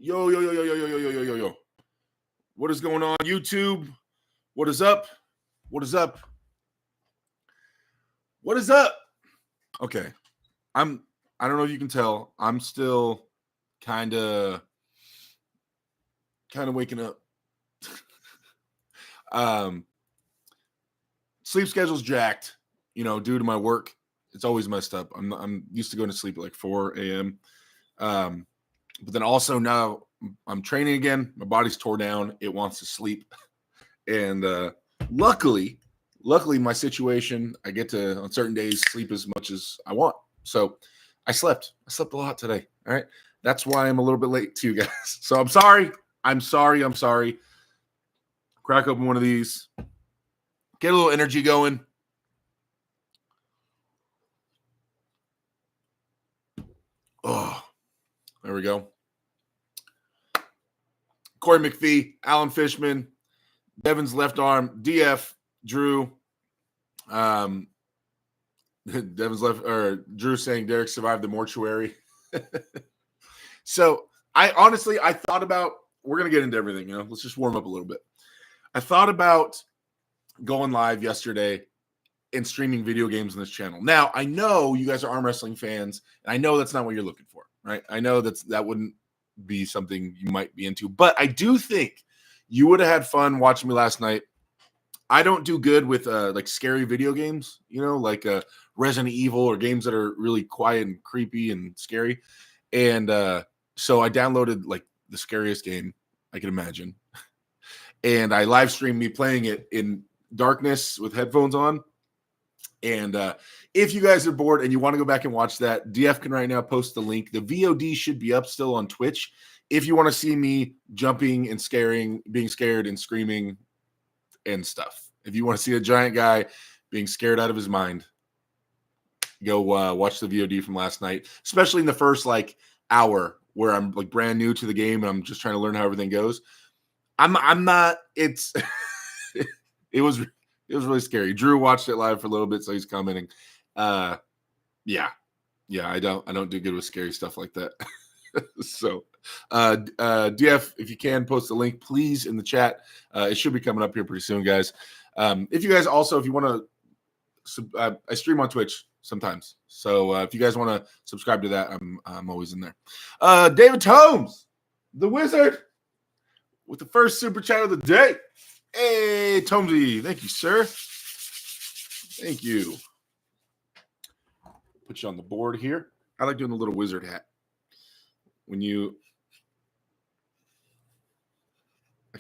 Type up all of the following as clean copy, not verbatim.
Yo, yo, yo, yo, yo, yo, yo, yo, yo, yo, yo. What is going on, YouTube? What is up? What is up? What is up? Okay. I don't know if you can tell. I'm still kind of waking up. Sleep schedule's jacked, due to my work. It's always messed up. I'm used to going to sleep at like 4 a.m. But then also now I'm training again. My body's tore down. It wants to sleep. And luckily my situation, I get to on certain days sleep as much as I want. So I slept a lot today. All right. That's why I'm a little bit late to you guys. So I'm sorry. Crack open one of these. Get a little energy going. Oh, there we go. Corey McPhee, Alan Fishman, Devin's left arm, DF, Drew. Devin's left, or Drew saying Derek survived the mortuary. So I thought about, we're going to get into everything, let's just warm up a little bit. I thought about going live yesterday and streaming video games on this channel. Now, I know you guys are arm wrestling fans, and I know that's not what you're looking for, right? I know that wouldn't be something you might be into, but I do think you would have had fun watching me last night. I don't do good with like scary video games, like Resident Evil or games that are really quiet and creepy and scary. And so I downloaded like the scariest game I could imagine. And I live streamed me playing it in darkness with headphones on. And if you guys are bored and you want to go back and watch that, DF can right now post the link. The VOD should be up still on Twitch. If you want to see me jumping and being scared and screaming and stuff. If you want to see a giant guy being scared out of his mind, go watch the VOD from last night, especially in the first like hour where I'm like brand new to the game and I'm just trying to learn how everything goes. I'm not, it's, it was really scary. Drew watched it live for a little bit, so he's commenting. Yeah, I don't do good with scary stuff like that. So, DF, if you can post the link, please, in the chat. It should be coming up here pretty soon, guys. If you guys also, if you want to, I stream on Twitch sometimes. So if you guys want to subscribe to that, I'm always in there. David Tomes, the Wizard, with the first super chat of the day. Hey, Tomsy, thank you, sir. Thank you. Put you on the board here. I like doing the little wizard hat. I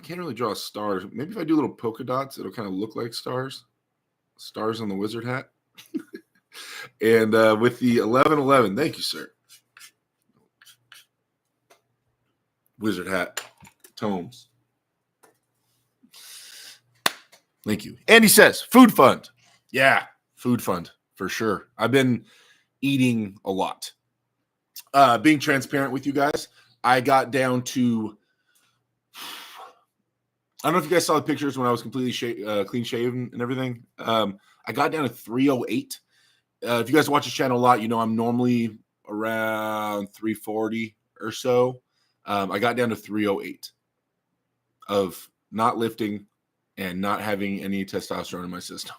can't really draw stars. Maybe if I do little polka dots, it'll kind of look like stars. Stars on the wizard hat. And with the 1111, thank you, sir. Wizard hat. Tomes. Thank you. Andy says, food fund. Yeah, food fund for sure. I've been eating a lot. Being transparent with you guys, I got down to, I don't know if you guys saw the pictures when I was completely clean shaven and everything. I got down to 308. If you guys watch this channel a lot, I'm normally around 340 or so. I got down to 308 of not lifting and not having any testosterone in my system.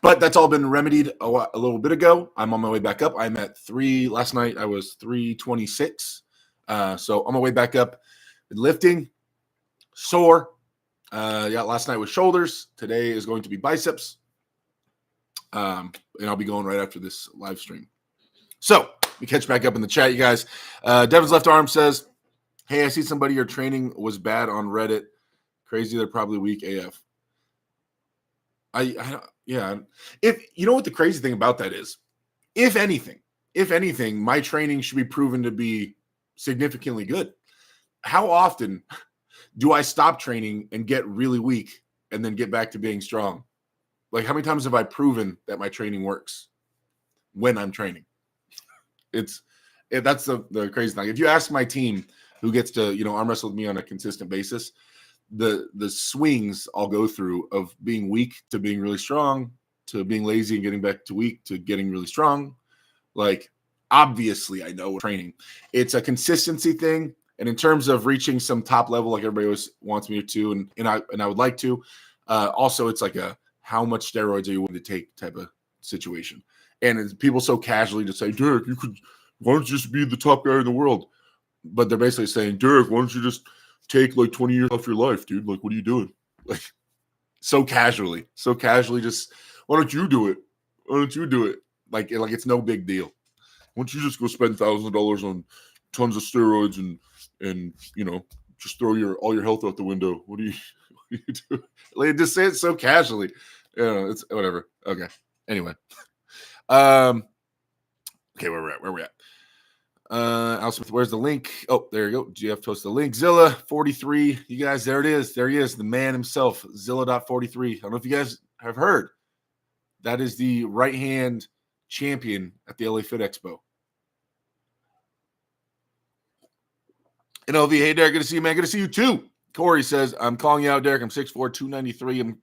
But that's all been remedied a little bit ago. I'm on my way back up. I'm at last night I was 326. So on my way back up. Lifting, sore. Last night was shoulders. Today is going to be biceps. And I'll be going right after this live stream. So we catch back up in the chat, you guys. Devin's left arm says, hey, I see somebody your training was bad on Reddit. Crazy, they're probably weak AF. If you know what the crazy thing about that is, if anything, my training should be proven to be significantly good. How often do I stop training and get really weak and then get back to being strong? Like, how many times have I proven that my training works when I'm training? That's the crazy thing. If you ask my team who gets to, arm wrestle with me on a consistent basis, the swings I'll go through of being weak to being really strong, to being lazy and getting back to weak, to getting really strong. Like, obviously I know with training. It's a consistency thing. And in terms of reaching some top level, like everybody always wants me to, and I would like to, also it's like a how much steroids are you willing to take type of situation. And it's people so casually just say, Derek, why don't you just be the top guy in the world? But they're basically saying, Derek, why don't you just take like 20 years off your life, dude? Like, what are you doing? Like, so casually, just, why don't you do it? Why don't you do it? Like it's no big deal. Why don't you just go spend $1,000 on tons of steroids and just throw all your health out the window? What do you do? Like, just say it so casually. It's whatever. Okay. Anyway. Okay, where we're at. Al Smith, where's the link? Oh, there you go. GF posted the link. Zilla 43. You guys, there it is. There he is, the man himself, Zilla.43. I don't know if you guys have heard. That is the right-hand champion at the LA Fit Expo. And LV, hey, Derek, good to see you, man. Good to see you, too. Corey says, I'm calling you out, Derek. I'm 6'4", 293. I'm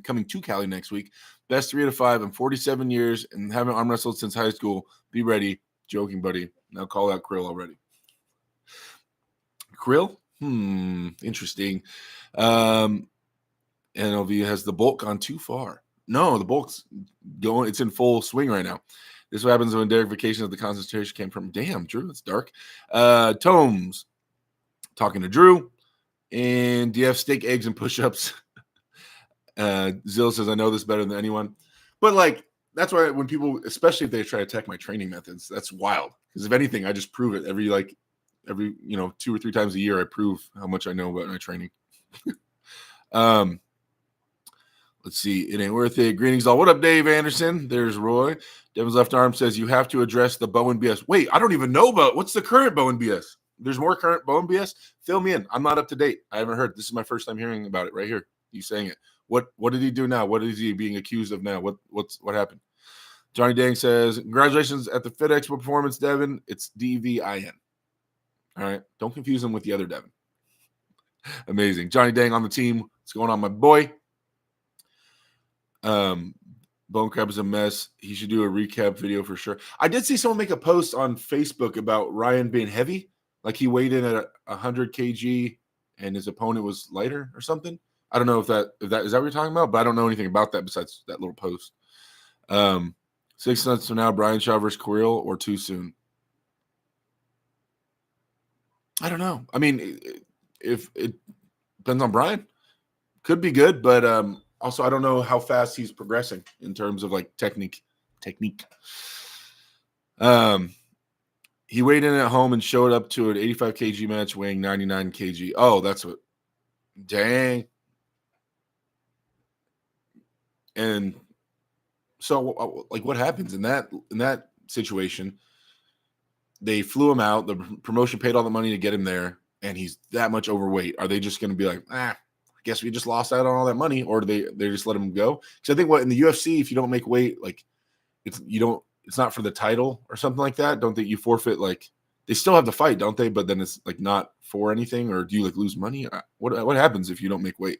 coming to Cali next week. Best 3 out of 5. I'm 47 years and haven't arm wrestled since high school. Be ready. Joking, buddy. Now call out Krill already. Krill? Interesting. NLV has the bulk gone too far. No, the bulk's going. It's in full swing right now. This is what happens when Derek vacations at the concentration camp from. Damn, Drew, it's dark. Tomes talking to Drew. And do you have steak, eggs, and push-ups? Zill says, I know this better than anyone. But, like, that's why when people, especially if they try to attack my training methods, that's wild. Because if anything, I just prove it every 2 or 3 times a year. I prove how much I know about my training. Let's see. It ain't worth it. Greetings all. What up, Dave Anderson? There's Roy. Devin's left arm says you have to address the Bowen BS. Wait, I don't even know about what's the current Bowen BS. There's more current Bowen BS. Fill me in. I'm not up to date. I haven't heard. This is my first time hearing about it right here. You saying it. What did he do now? What is he being accused of now? What happened? Johnny Dang says, congratulations at the Fit Expo performance, Devin. It's DVIN. All right. Don't confuse him with the other Devin. Amazing. Johnny Dang on the team. What's going on, my boy? Bone Crab is a mess. He should do a recap video for sure. I did see someone make a post on Facebook about Ryan being heavy. Like he weighed in at 100 kg and his opponent was lighter or something. I don't know if that is that what you're talking about, but I don't know anything about that besides that little post. 6 months from now, Brian Shaw versus Kirill or too soon? I don't know. I mean, if it depends on Brian, could be good, but also I don't know how fast he's progressing in terms of like technique. He weighed in at home and showed up to an 85 kg match weighing 99 kg. Oh, that's what. Dang. And so, like, what happens in that situation? They flew him out. The promotion paid all the money to get him there, and he's that much overweight. Are they just going to be like, I guess we just lost out on all that money, or do they just let him go? Because I think in the UFC, if you don't make weight, like it's not for the title or something like that. Don't think you forfeit? Like they still have the fight, don't they? But then it's like not for anything, or do you like lose money? What happens if you don't make weight?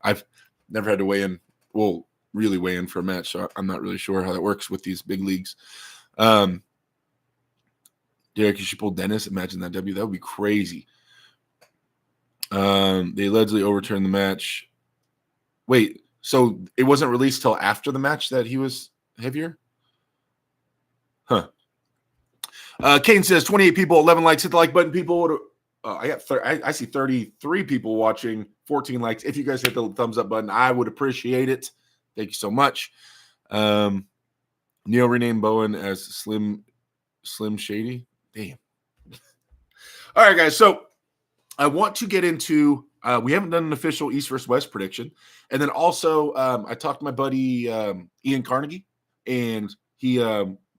I've never had to weigh in. Well, really weigh in for a match, so I'm not really sure how that works with these big leagues. Derek, you should pull Dennis. Imagine that W. That would be crazy. They allegedly overturned the match. Wait, so it wasn't released till after the match that he was heavier? Huh. Kane says 28 people, 11 likes. Hit the like button, people. I see 33 people watching, 14 likes. If you guys hit the thumbs up button, I would appreciate it. Thank you so much. Neil renamed Bowen as Slim Shady. Damn. All right, guys. So I want to get into. We haven't done an official East versus West prediction, and then also I talked to my buddy Ian Carnegie, and he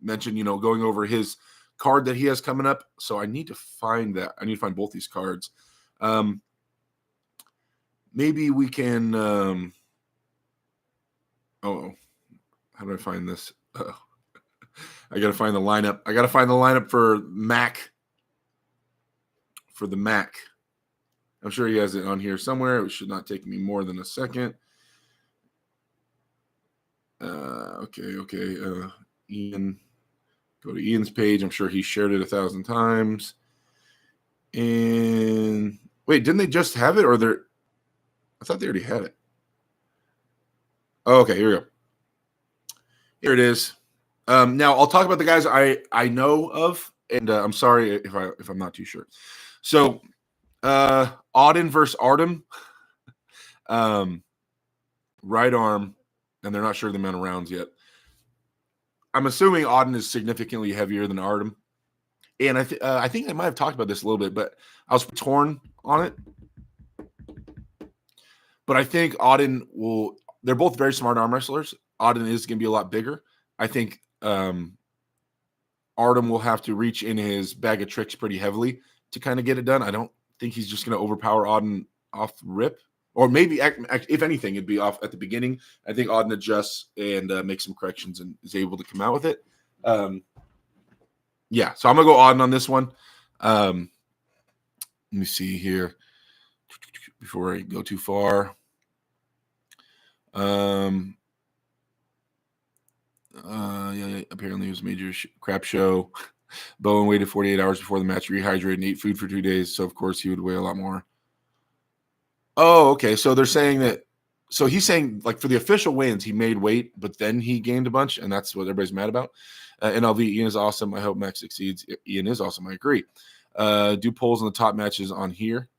mentioned going over his card that he has coming up. So I need to find that. I need to find both these cards. Maybe we can. How do I find this? I got to find the lineup. I got to find the lineup for Mac. For the Mac. I'm sure he has it on here somewhere. It should not take me more than a second. Okay. Ian Go to Ian's page. I'm sure he shared it 1,000 times. And wait, didn't they just have it, or they're? I thought they already had it. Oh, okay, here we go. Here it is. Now I'll talk about the guys I know of, and I'm sorry if I'm not too sure. So, Auden versus Artem, right arm, and they're not sure the amount of rounds yet. I'm assuming Auden is significantly heavier than Artem, and I think I might have talked about this a little bit, but I was torn on it. But I think Auden will. They're both very smart arm wrestlers. Auden is going to be a lot bigger. I think Artem will have to reach in his bag of tricks pretty heavily to kind of get it done. I don't think he's just going to overpower Auden off the rip. Or maybe, if anything, it'd be off at the beginning. I think Auden adjusts and makes some corrections and is able to come out with it. Yeah, so I'm going to go Auden on this one. Let me see here before I go too far. Yeah, apparently it was a major crap show. Bowen waited 48 hours before the match, rehydrated, and ate food for 2 days. So, of course, he would weigh a lot more. Oh, okay. So they're saying that. So he's saying, like, for the official wins, he made weight, but then he gained a bunch, and that's what everybody's mad about. NLV, Ian is awesome. I hope Max succeeds. Ian is awesome. I agree. Do polls on the top matches on here.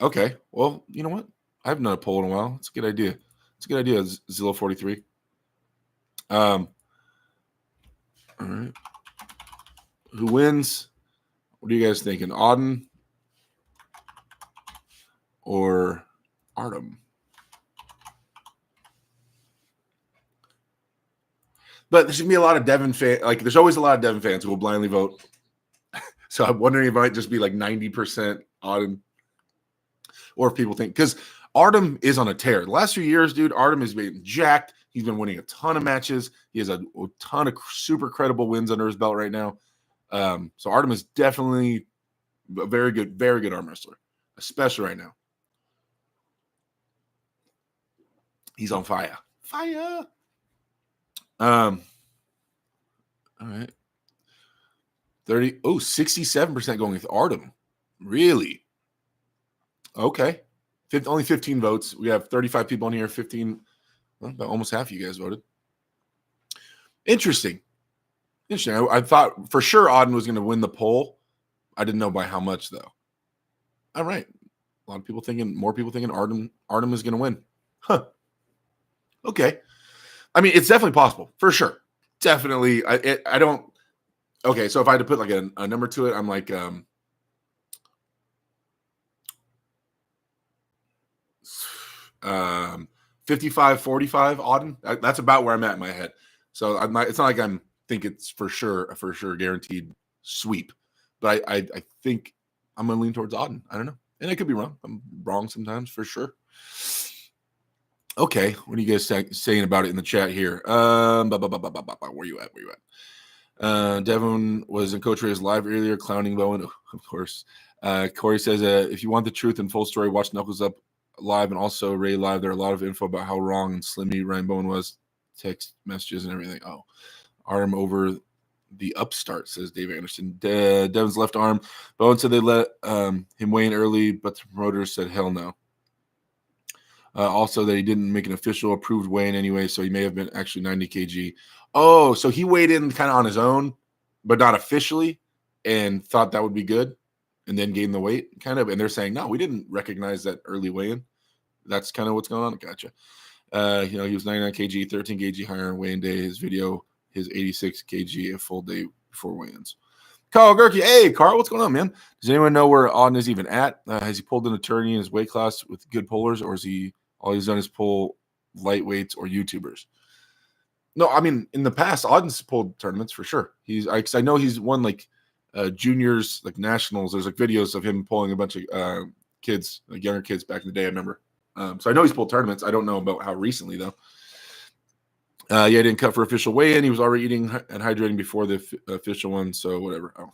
Okay. Well, you know what? I haven't done a poll in a while. It's a good idea. It's a good idea, Zillow43. All right. Who wins? What are you guys thinking? Auden or Artem? But there's going to be a lot of Devin fans. Like, there's always a lot of Devin fans who will blindly vote. So I'm wondering if it might just be like 90% Auden. Or if people think, because Artem is on a tear. The last few years, dude, Artem has been jacked. He's been winning a ton of matches. He has a ton of super credible wins under his belt right now. So Artem is definitely a very good arm wrestler, especially right now. He's on fire. Fire. All right. 67% going with Artem. Really? Okay. Only 15 votes. We have 35 people on here. 15, well, about almost half of you guys voted. Interesting. I thought for sure Auden was going to win the poll. I didn't know by how much, though. All right. A lot of people thinking, more people thinking Artem is going to win. Huh. Okay. I mean, it's definitely possible, for sure. Definitely. I don't. Okay, so if I had to put like a number to it, I'm like 55-45 Auden. That's about where I'm at in my head. So it's not like I'm think it's for sure guaranteed sweep, but I think I'm gonna lean towards Auden. I don't know, and I could be wrong. I'm wrong sometimes, for sure. Okay, what are you guys saying about it in the chat here? Where you at? Devin was in Coach Ray's live earlier, clowning Bowen, of course. Corey says, if you want the truth and full story, watch Knuckles Up live and also Ray live. There are a lot of info about how wrong and slimmy Ryan Bowen was, text messages and everything. Oh, arm over the upstart, says Dave Anderson. Devin's left arm. Bowen said they let him weigh in early, but the promoters said hell no. Also, that he didn't make an official approved weigh-in anyway, so he may have been actually 90 kg. Oh, so he weighed in kind of on his own, but not officially, and thought that would be good, and then gained the weight, kind of. And they're saying, no, we didn't recognize that early weigh-in. That's kind of what's going on. Gotcha. He was 99 kg, 13 kg higher on weigh-in day. His video, his 86 kg a full day before weigh-ins. Carl Gerke. Hey, Carl, what's going on, man? Does anyone know where Auden is even at? Has he pulled an attorney in his weight class with good pullers, or is he all he's done is pull lightweights or YouTubers? No, I mean, in the past, Auden's pulled tournaments for sure. I know he's won like juniors, like nationals. There's like videos of him pulling a bunch of kids, like younger kids back in the day, I remember. So I know he's pulled tournaments. I don't know about how recently, though. Yeah, he didn't cut for official weigh-in. He was already eating and hydrating before the official one, so whatever. I don't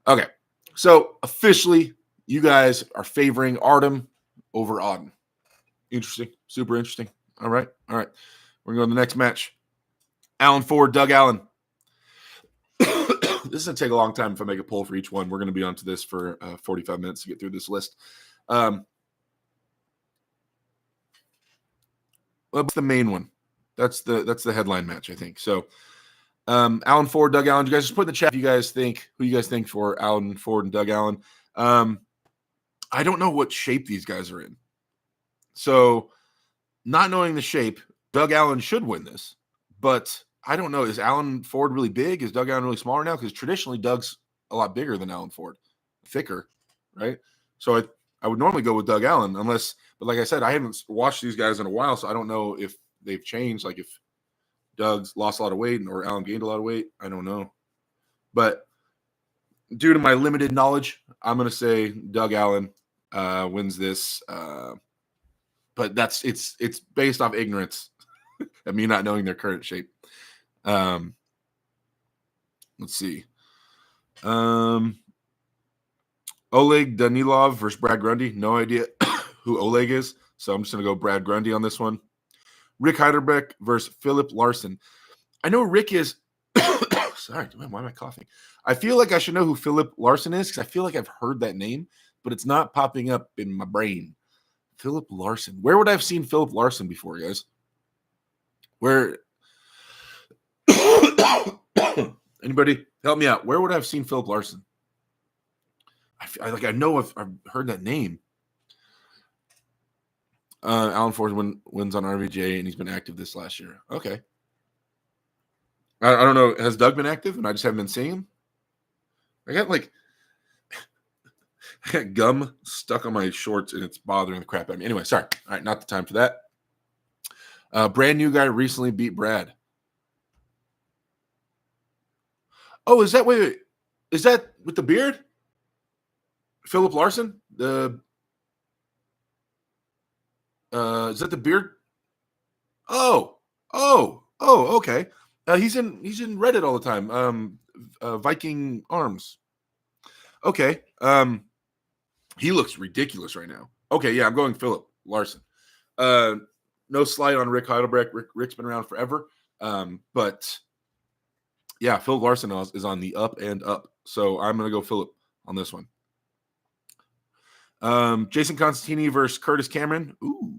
know. Okay, so officially, you guys are favoring Artem over Auden. Interesting. Super interesting. All right. We're going to go to the next match. Alan Ford, Doug Allen. This is going to take a long time if I make a poll for each one. We're going to be onto this for 45 minutes to get through this list. What's the main one? That's the headline match, I think. So, Alan Ford, Doug Allen. You guys just put in the chat who you guys think for Alan Ford and Doug Allen. I don't know what shape these guys are in. So, not knowing the shape, Doug Allen should win this. But I don't know. Is Alan Ford really big? Is Doug Allen really smaller now? Because traditionally, Doug's a lot bigger than Alan Ford, thicker, right? So I would normally go with Doug Allen, but like I said, I haven't watched these guys in a while, so I don't know if they've changed. Like if Doug's lost a lot of weight or Alan gained a lot of weight, I don't know. But due to my limited knowledge, I'm going to say Doug Allen wins this. But it's based off ignorance and me not knowing their current shape. Let's see. Oleg Danilov versus Brad Grundy. No idea who Oleg is, so I'm just going to go Brad Grundy on this one. Rick Heidelbeck versus Philip Larson. I know Rick is – sorry, why am I coughing? I feel like I should know who Philip Larson is because I feel like I've heard that name, but it's not popping up in my brain. Philip Larson. Where would I have seen Philip Larson before, guys? Where – anybody help me out? Where would I have seen Philip Larson? I know I've heard that name. Alan Ford wins on RVJ, and he's been active this last year. Okay. I don't know. Has Doug been active, and I just haven't been seeing him? I got gum stuck on my shorts, and it's bothering the crap out of me. Anyway, sorry. All right, not the time for that. Brand new guy recently beat Brad. Oh, is that with the beard? Philip Larson? Is that the beard? Oh, okay. He's in Reddit all the time. Viking Arms. Okay. He looks ridiculous right now. Okay, yeah, I'm going Philip Larson. No slight on Rick Heidelbeck. Rick's been around forever. But yeah, Philip Larson is on the up and up. So I'm going to go Philip on this one. Jason Constantini versus Curtis Cameron. Ooh.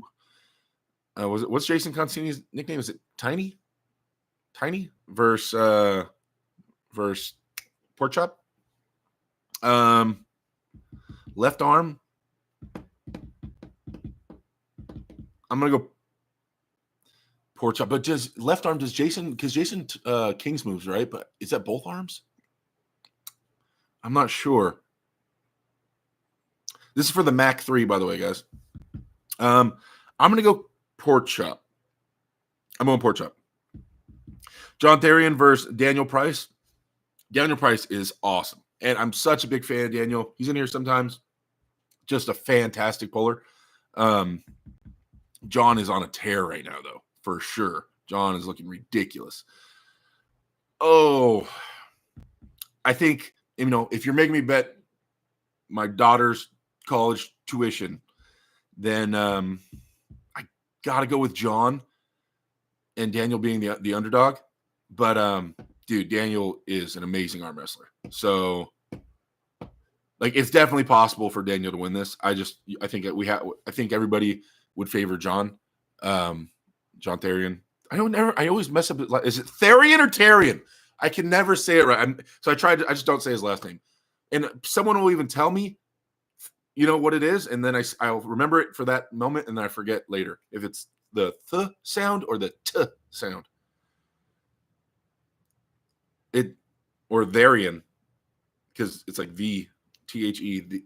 What's Jason Constantini's nickname? Is it Tiny? Tiny versus Pork Chop. Left arm. I'm gonna go Pork Chop, but just left arm. Does Jason? Because Jason King's moves, right? But is that both arms? I'm not sure. This is for the Mac 3, by the way, guys. I'm gonna go Pork Chop. I'm going Pork Chop. John Therian versus Daniel Price. Daniel Price is awesome. And I'm such a big fan of Daniel. He's in here sometimes. Just a fantastic puller. John is on a tear right now, though, for sure. John is looking ridiculous. Oh, I think, if you're making me bet my daughter's college tuition, then I got to go with John and Daniel being the underdog. But, dude, Daniel is an amazing arm wrestler. So, it's definitely possible for Daniel to win this. I think everybody would favor John Therian. I always mess up. Is it Therian or Tarian? I can never say it right. I just don't say his last name. And someone will even tell me, what it is. And then I'll remember it for that moment. And then I forget later if it's the th sound or the t sound. Or Therian, because it's like the THE.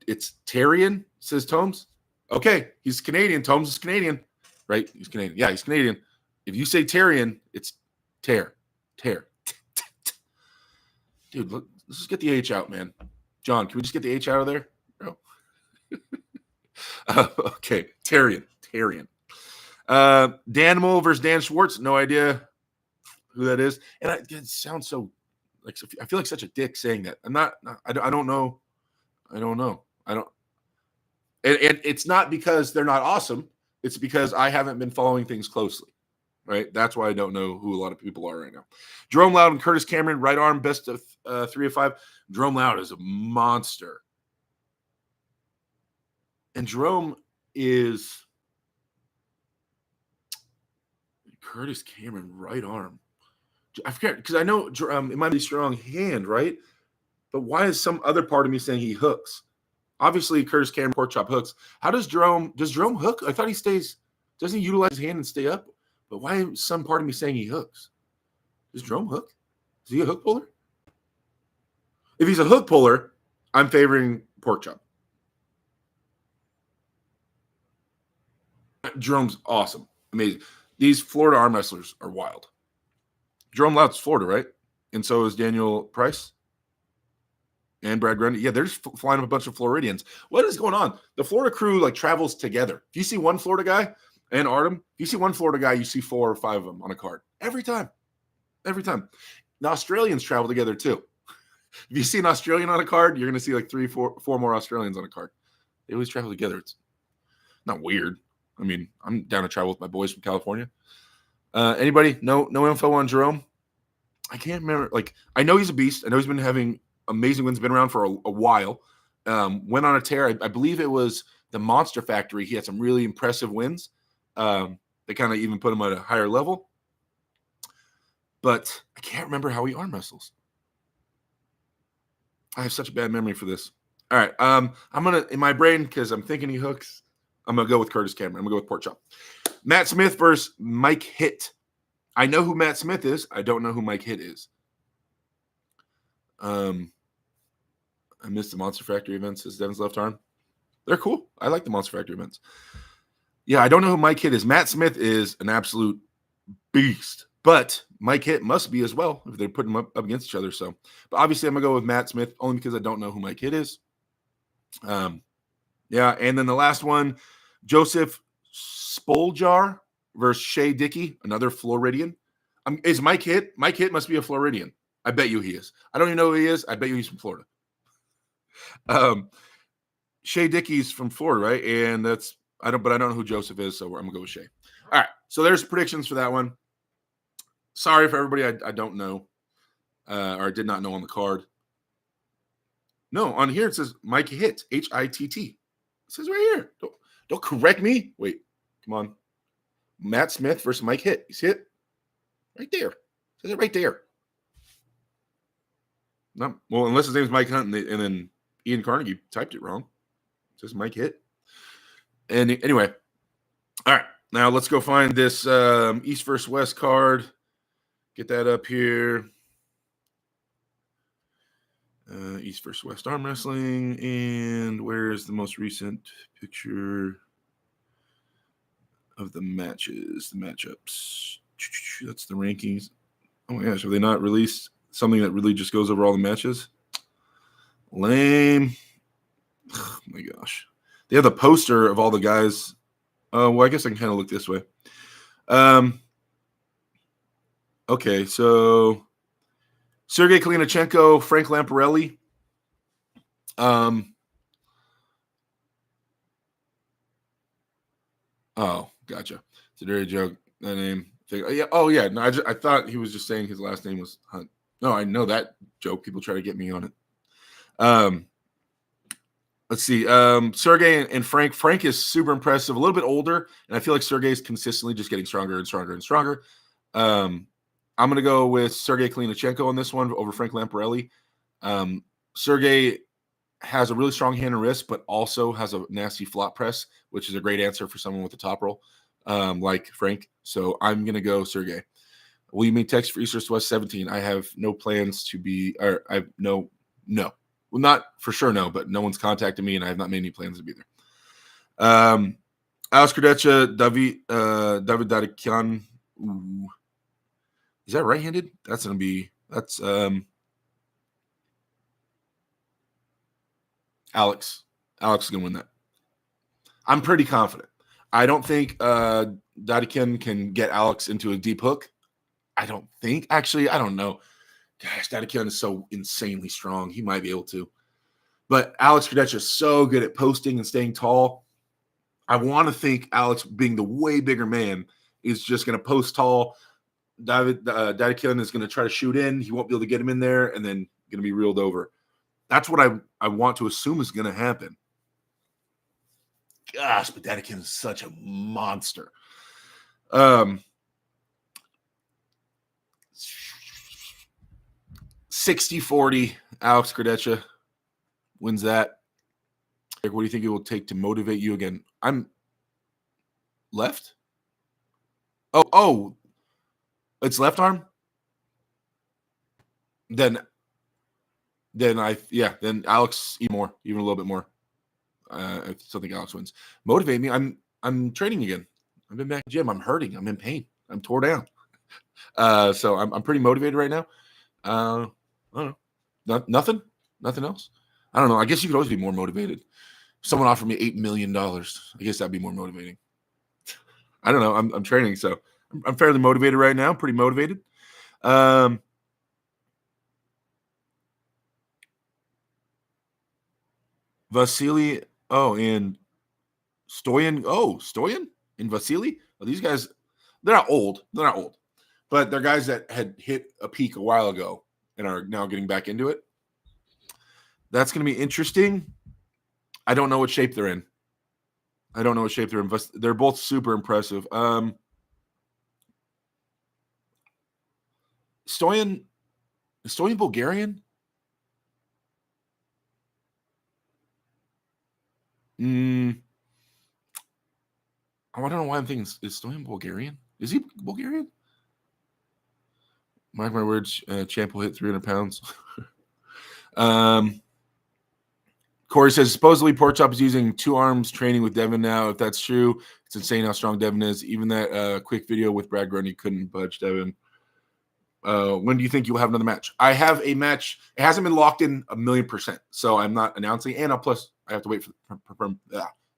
It's Tarian, says Tomes. Okay, he's Canadian. Tomes is Canadian, right? He's Canadian. Yeah, he's Canadian. If you say Tarian, it's tear. Dude, let's just get the H out, man. John, can we just get the H out of there? No. Okay, Tarian. Danimal versus Dan Schwartz. No idea who that is. And it sounds so I feel like such a dick saying that. I don't know. And it's not because they're not awesome. It's because I haven't been following things closely. right? That's why I don't know who a lot of people are right now. Jerome Loud and Curtis Cameron, right arm, best of 3 of 5. Jerome Loud is a monster. And Jerome is Curtis Cameron, right arm. I forget, because I know it might be strong hand, right? But why is some other part of me saying he hooks? Obviously, Curtis Cameron pork chop hooks. How does Jerome hook? I thought he stays. Doesn't he utilize his hand and stay up? But why is some part of me saying he hooks? Does Jerome hook? Is he a hook puller? If he's a hook puller, I'm favoring pork chop. Jerome's awesome. Amazing. These Florida arm wrestlers are wild. Jerome Loud's Florida, right? And so is Daniel Price and Brad Grundy. Yeah, they're just flying up a bunch of Floridians. What is going on? The Florida crew like travels together. If you see one Florida guy and Artem, if you see one Florida guy, you see 4 or 5 of them on a card. Every time. Every time. The Australians travel together too. If you see an Australian on a card, you're going to see like 3, 4 more Australians on a card. They always travel together. It's not weird. I mean, I'm down to travel with my boys from California. Anybody? No info on Jerome? I can't remember. Like, I know he's a beast. I know he's been having amazing wins, been around for a while. Went on a tear. I believe it was the Monster Factory. He had some really impressive wins. They kind of even put him at a higher level. But I can't remember how he arm wrestles. I have such a bad memory for this. All right. I'm going to, in my brain, because I'm thinking he hooks, I'm going to go with Curtis Cameron. I'm going to go with pork chop. Matt Smith versus Mike Hitt. I know who Matt Smith is. I don't know who Mike Hitt is. I missed the Monster Factory events as Devin's left arm. They're cool. I like the Monster Factory events. Yeah, I don't know who Mike Hitt is. Matt Smith is an absolute beast. But Mike Hitt must be as well if they're putting them up against each other. So, but obviously I'm going to go with Matt Smith only because I don't know who Mike Hitt is. Yeah, and then the last one, Joseph Spoljar versus Shea Dickey, another Floridian. Is Mike Hitt? Mike Hitt must be a Floridian. I bet you he is. I don't even know who he is. I bet you he's from Florida. Shea Dickey's from Florida, right? And I don't know who Joseph is, so I'm gonna go with Shea. All right, so there's predictions for that one. Sorry for everybody I don't know or I did not know on the card. No, on here it says Mike Hitt, Hitt. It says right here. Don't correct me. Wait, come on. Matt Smith versus Mike Hitt. You see it? Right there. It says it right there. No, well, unless his name is Mike Hunt and then Ian Carnegie typed it wrong. It says Mike Hitt. And anyway, all right. Now let's go find this East versus West card. Get that up here. East versus West arm wrestling. And where's the most recent picture of the matches, the matchups? That's the rankings. Oh my gosh, have they not released something that really just goes over all the matches? Lame. Oh my gosh. They have the poster of all the guys. Well, I guess I can kind of look this way. Okay, so Sergey Kalinachenko, Frank Lamparelli. Oh, gotcha. It's a dirty joke. That name. Yeah. Oh, yeah. No, I thought he was just saying his last name was Hunt. No, I know that joke. People try to get me on it. Let's see. Sergey and Frank. Frank is super impressive. A little bit older, and I feel like Sergey is consistently just getting stronger and stronger and stronger. I'm going to go with Sergey Kalinachenko on this one over Frank Lamparelli. Sergey has a really strong hand and wrist, but also has a nasty flop press, which is a great answer for someone with a top roll like Frank. So I'm going to go Sergey. Will you make text for East versus West 17? I have no plans to be, or I have no. Well, not for sure, no, but no one's contacted me, and I have not made any plans to be there. Alex Krdecha, David Dadikian. Is that right-handed? That's Alex. Alex is going to win that. I'm pretty confident. I don't think Dadikian can get Alex into a deep hook. I don't think. Actually, I don't know. Gosh, Dadikian is so insanely strong. He might be able to. But Alex Krdecha is so good at posting and staying tall. I want to think Alex, being the way bigger man, is just going to post tall. Dadikin is going to try to shoot in. He won't be able to get him in there, and then going to be reeled over. That's what I want to assume is going to happen. Gosh, but Dadikin is such a monster. 60-40, Alex Gradecha wins that. What do you think it will take to motivate you again? I'm left. Oh, it's left arm. Then Alex even a little bit more. I still think Alex wins. Motivate me. I'm training again. I've been back in the gym. I'm hurting. I'm in pain. I'm tore down. So I'm pretty motivated right now. I don't know. Nothing else. I don't know. I guess you could always be more motivated. If someone offered me $8 million, I guess that'd be more motivating. I don't know. I'm training, so I'm fairly motivated right now. Pretty motivated. Vasily. Oh, and Stoyan. Oh, Stoyan and Vasily. Well, these guys, they're not old. But they're guys that had hit a peak a while ago and are now getting back into it. That's going to be interesting. I don't know what shape they're in. They're both super impressive. Stoyan Bulgarian? I don't know why I'm thinking, is Stoyan Bulgarian? Is he Bulgarian? Mark my words, Champ will hit 300 pounds. Corey says, supposedly Porkchop is using 2 arms training with Devin now. If that's true, it's insane how strong Devin is. Even that quick video with Brad Grundy couldn't budge Devin. When do you think you'll have another match? I have a match. It hasn't been locked in 1,000,000%, so I'm not announcing. And plus, I have to wait for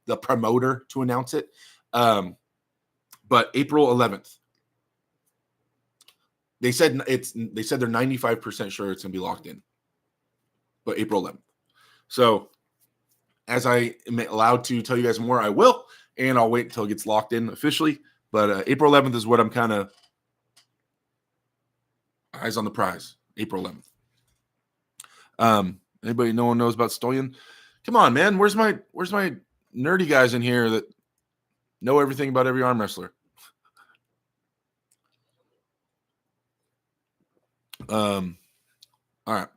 the promoter to announce it. But April 11th. They said they're 95% sure it's gonna be locked in. But April 11th. So as I am allowed to tell you guys more, I will, and I'll wait until it gets locked in officially. But April 11th is what I'm kind of eyes on the prize. April 11th. Anybody? No one knows about Stoyan? Come on, man. Where's my nerdy guys in here that know everything about every arm wrestler? All right.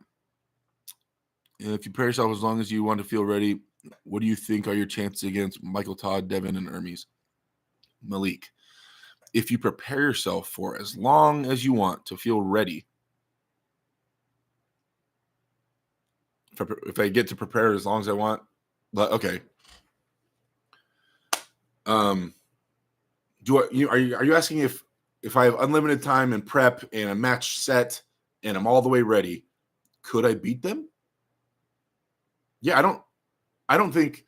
If you prepare yourself as long as you want to feel ready, what do you think are your chances against Michael Todd, Devin, and Hermes? Malik. If you prepare yourself for as long as you want to feel ready, if I get to prepare as long as I want, but okay. Are you asking if I have unlimited time and prep and a match set and I'm all the way ready, could I beat them? Yeah, I don't think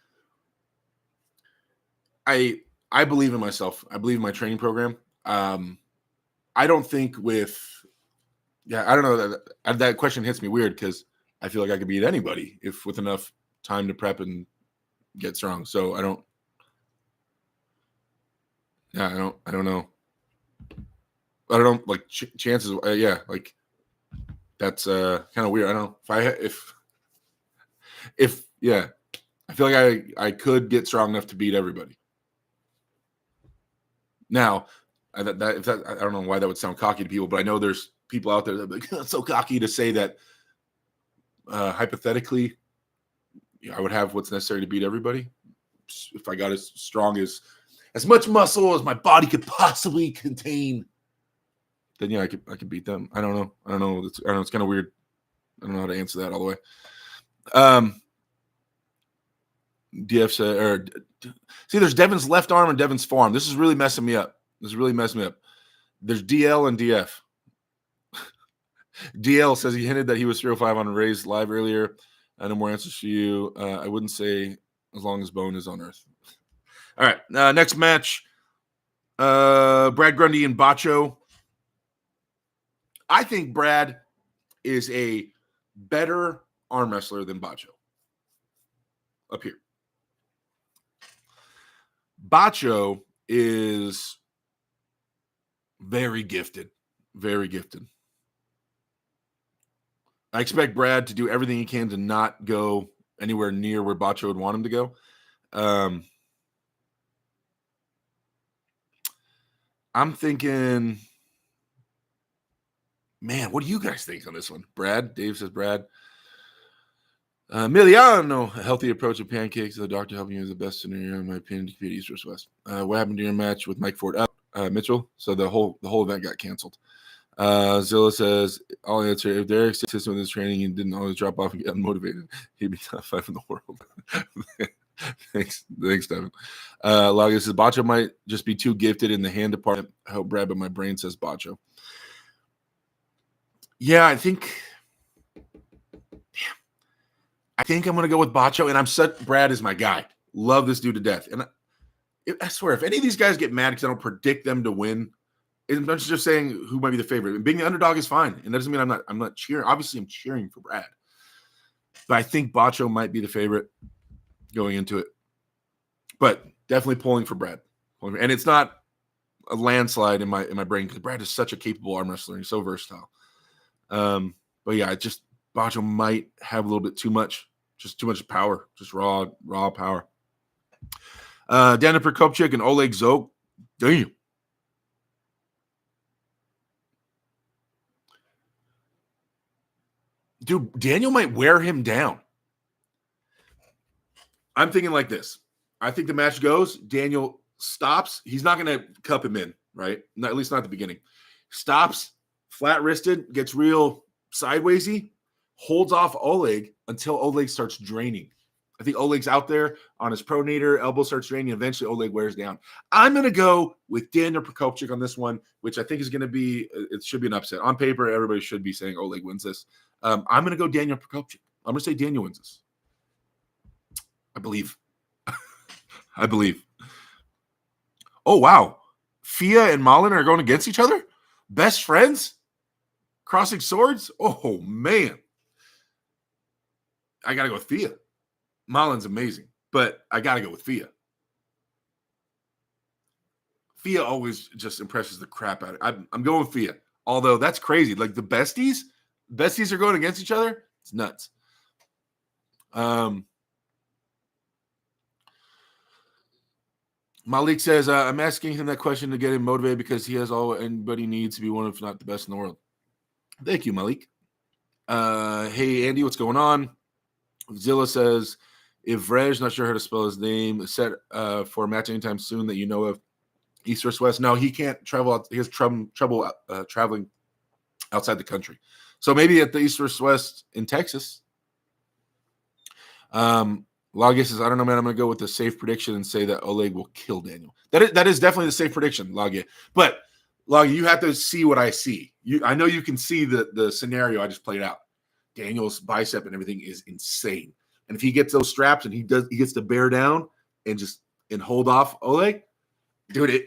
I believe in myself. I believe in my training program. I don't think I don't know that question hits me weird because I feel like I could beat anybody if with enough time to prep and get strong. So I don't know. I don't know like chances. Like that's kind of weird. I don't know if I feel like I could get strong enough to beat everybody. Now, I don't know why that would sound cocky to people, but I know there's people out there that are like, it's so cocky to say that hypothetically, I would have what's necessary to beat everybody. If I got as strong as much muscle as my body could possibly contain, then I could beat them. I don't know. It's kind of weird. I don't know how to answer that all the way. DF said, or see, there's Devin's left arm and Devin's forearm. This is really messing me up. There's DL and DF. DL says he hinted that he was 305 on Ray's live earlier. No more answers for you. I wouldn't say as long as Bone is on Earth. All right, next match. Brad Grundy and Bacho. I think Brad is a better arm wrestler than Bacho. Up here. Bacho is Very gifted. Very gifted. I expect Brad to do everything he can to not go anywhere near where Bacho would want him to go. I'm thinking, man, what do you guys think on this one? Brad? Dave says Brad. Miliano, a healthy approach of pancakes. The doctor helping you is the best scenario, in my opinion, to compete East versus West. What happened to your match with Mike Ford? Mitchell. So the whole event got canceled. Zilla says, I'll answer. If Derek's consistent with his training and didn't always drop off and get unmotivated, he'd be top 5 in the world. Thanks, Devin. Laga says, Bacho might just be too gifted in the hand department. I hope Brad, but my brain says Bacho. Yeah, I think I'm going to go with Bacho, and Brad is my guy. Love this dude to death. And I swear, if any of these guys get mad because I don't predict them to win, I'm just saying who might be the favorite. And being the underdog is fine. And that doesn't mean I'm not cheering. Obviously, I'm cheering for Brad. But I think Bacho might be the favorite going into it. But definitely pulling for Brad. And it's not a landslide in my brain because Brad is such a capable arm wrestler. He's so versatile. But yeah, just Bacho might have a little bit too much power, just raw power. Daniel Prokopchuk and Oleg Zog. Damn. Dude, Daniel might wear him down. I'm thinking like this. I think the match goes. Daniel stops. He's not going to cup him in, right? At least not at the beginning. Stops, flat-wristed, gets real sidewaysy, holds off Oleg until Oleg starts draining. I think Oleg's out there on his pronator, elbow starts draining, eventually Oleg wears down. I'm going to go with Daniel Prokopchuk on this one, which I think is going to be, it should be an upset. On paper, everybody should be saying Oleg wins this. I'm going to go Daniel Prokopchuk. I'm going to say Daniel wins this. I believe. I believe. Oh, wow. Fia and Malin are going against each other? Best friends? Crossing swords? Oh, man. I got to go with Fia. Malin's amazing, but I got to go with Fia. Fia always just impresses the crap out of it. I'm going with Fia. Although that's crazy. Like the besties are going against each other. It's nuts. Malik says, I'm asking him that question to get him motivated because he has all anybody needs to be one, if not the best in the world. Thank you, Malik. Hey, Andy, what's going on? Zilla says, if Vrej, not sure how to spell his name, is set for a match anytime soon that you know of, East versus West. No, he can't travel out. He has trouble traveling outside the country. So maybe at the East versus West in Texas. Lagia says, I don't know, man. I'm going to go with the safe prediction and say that Oleg will kill Daniel. That is definitely the safe prediction, Lagia. But, Lagia, you have to see what I see. I know you can see the scenario I just played out. Daniel's bicep and everything is insane. And if he gets those straps and he gets to bear down and hold off Oleg, dude,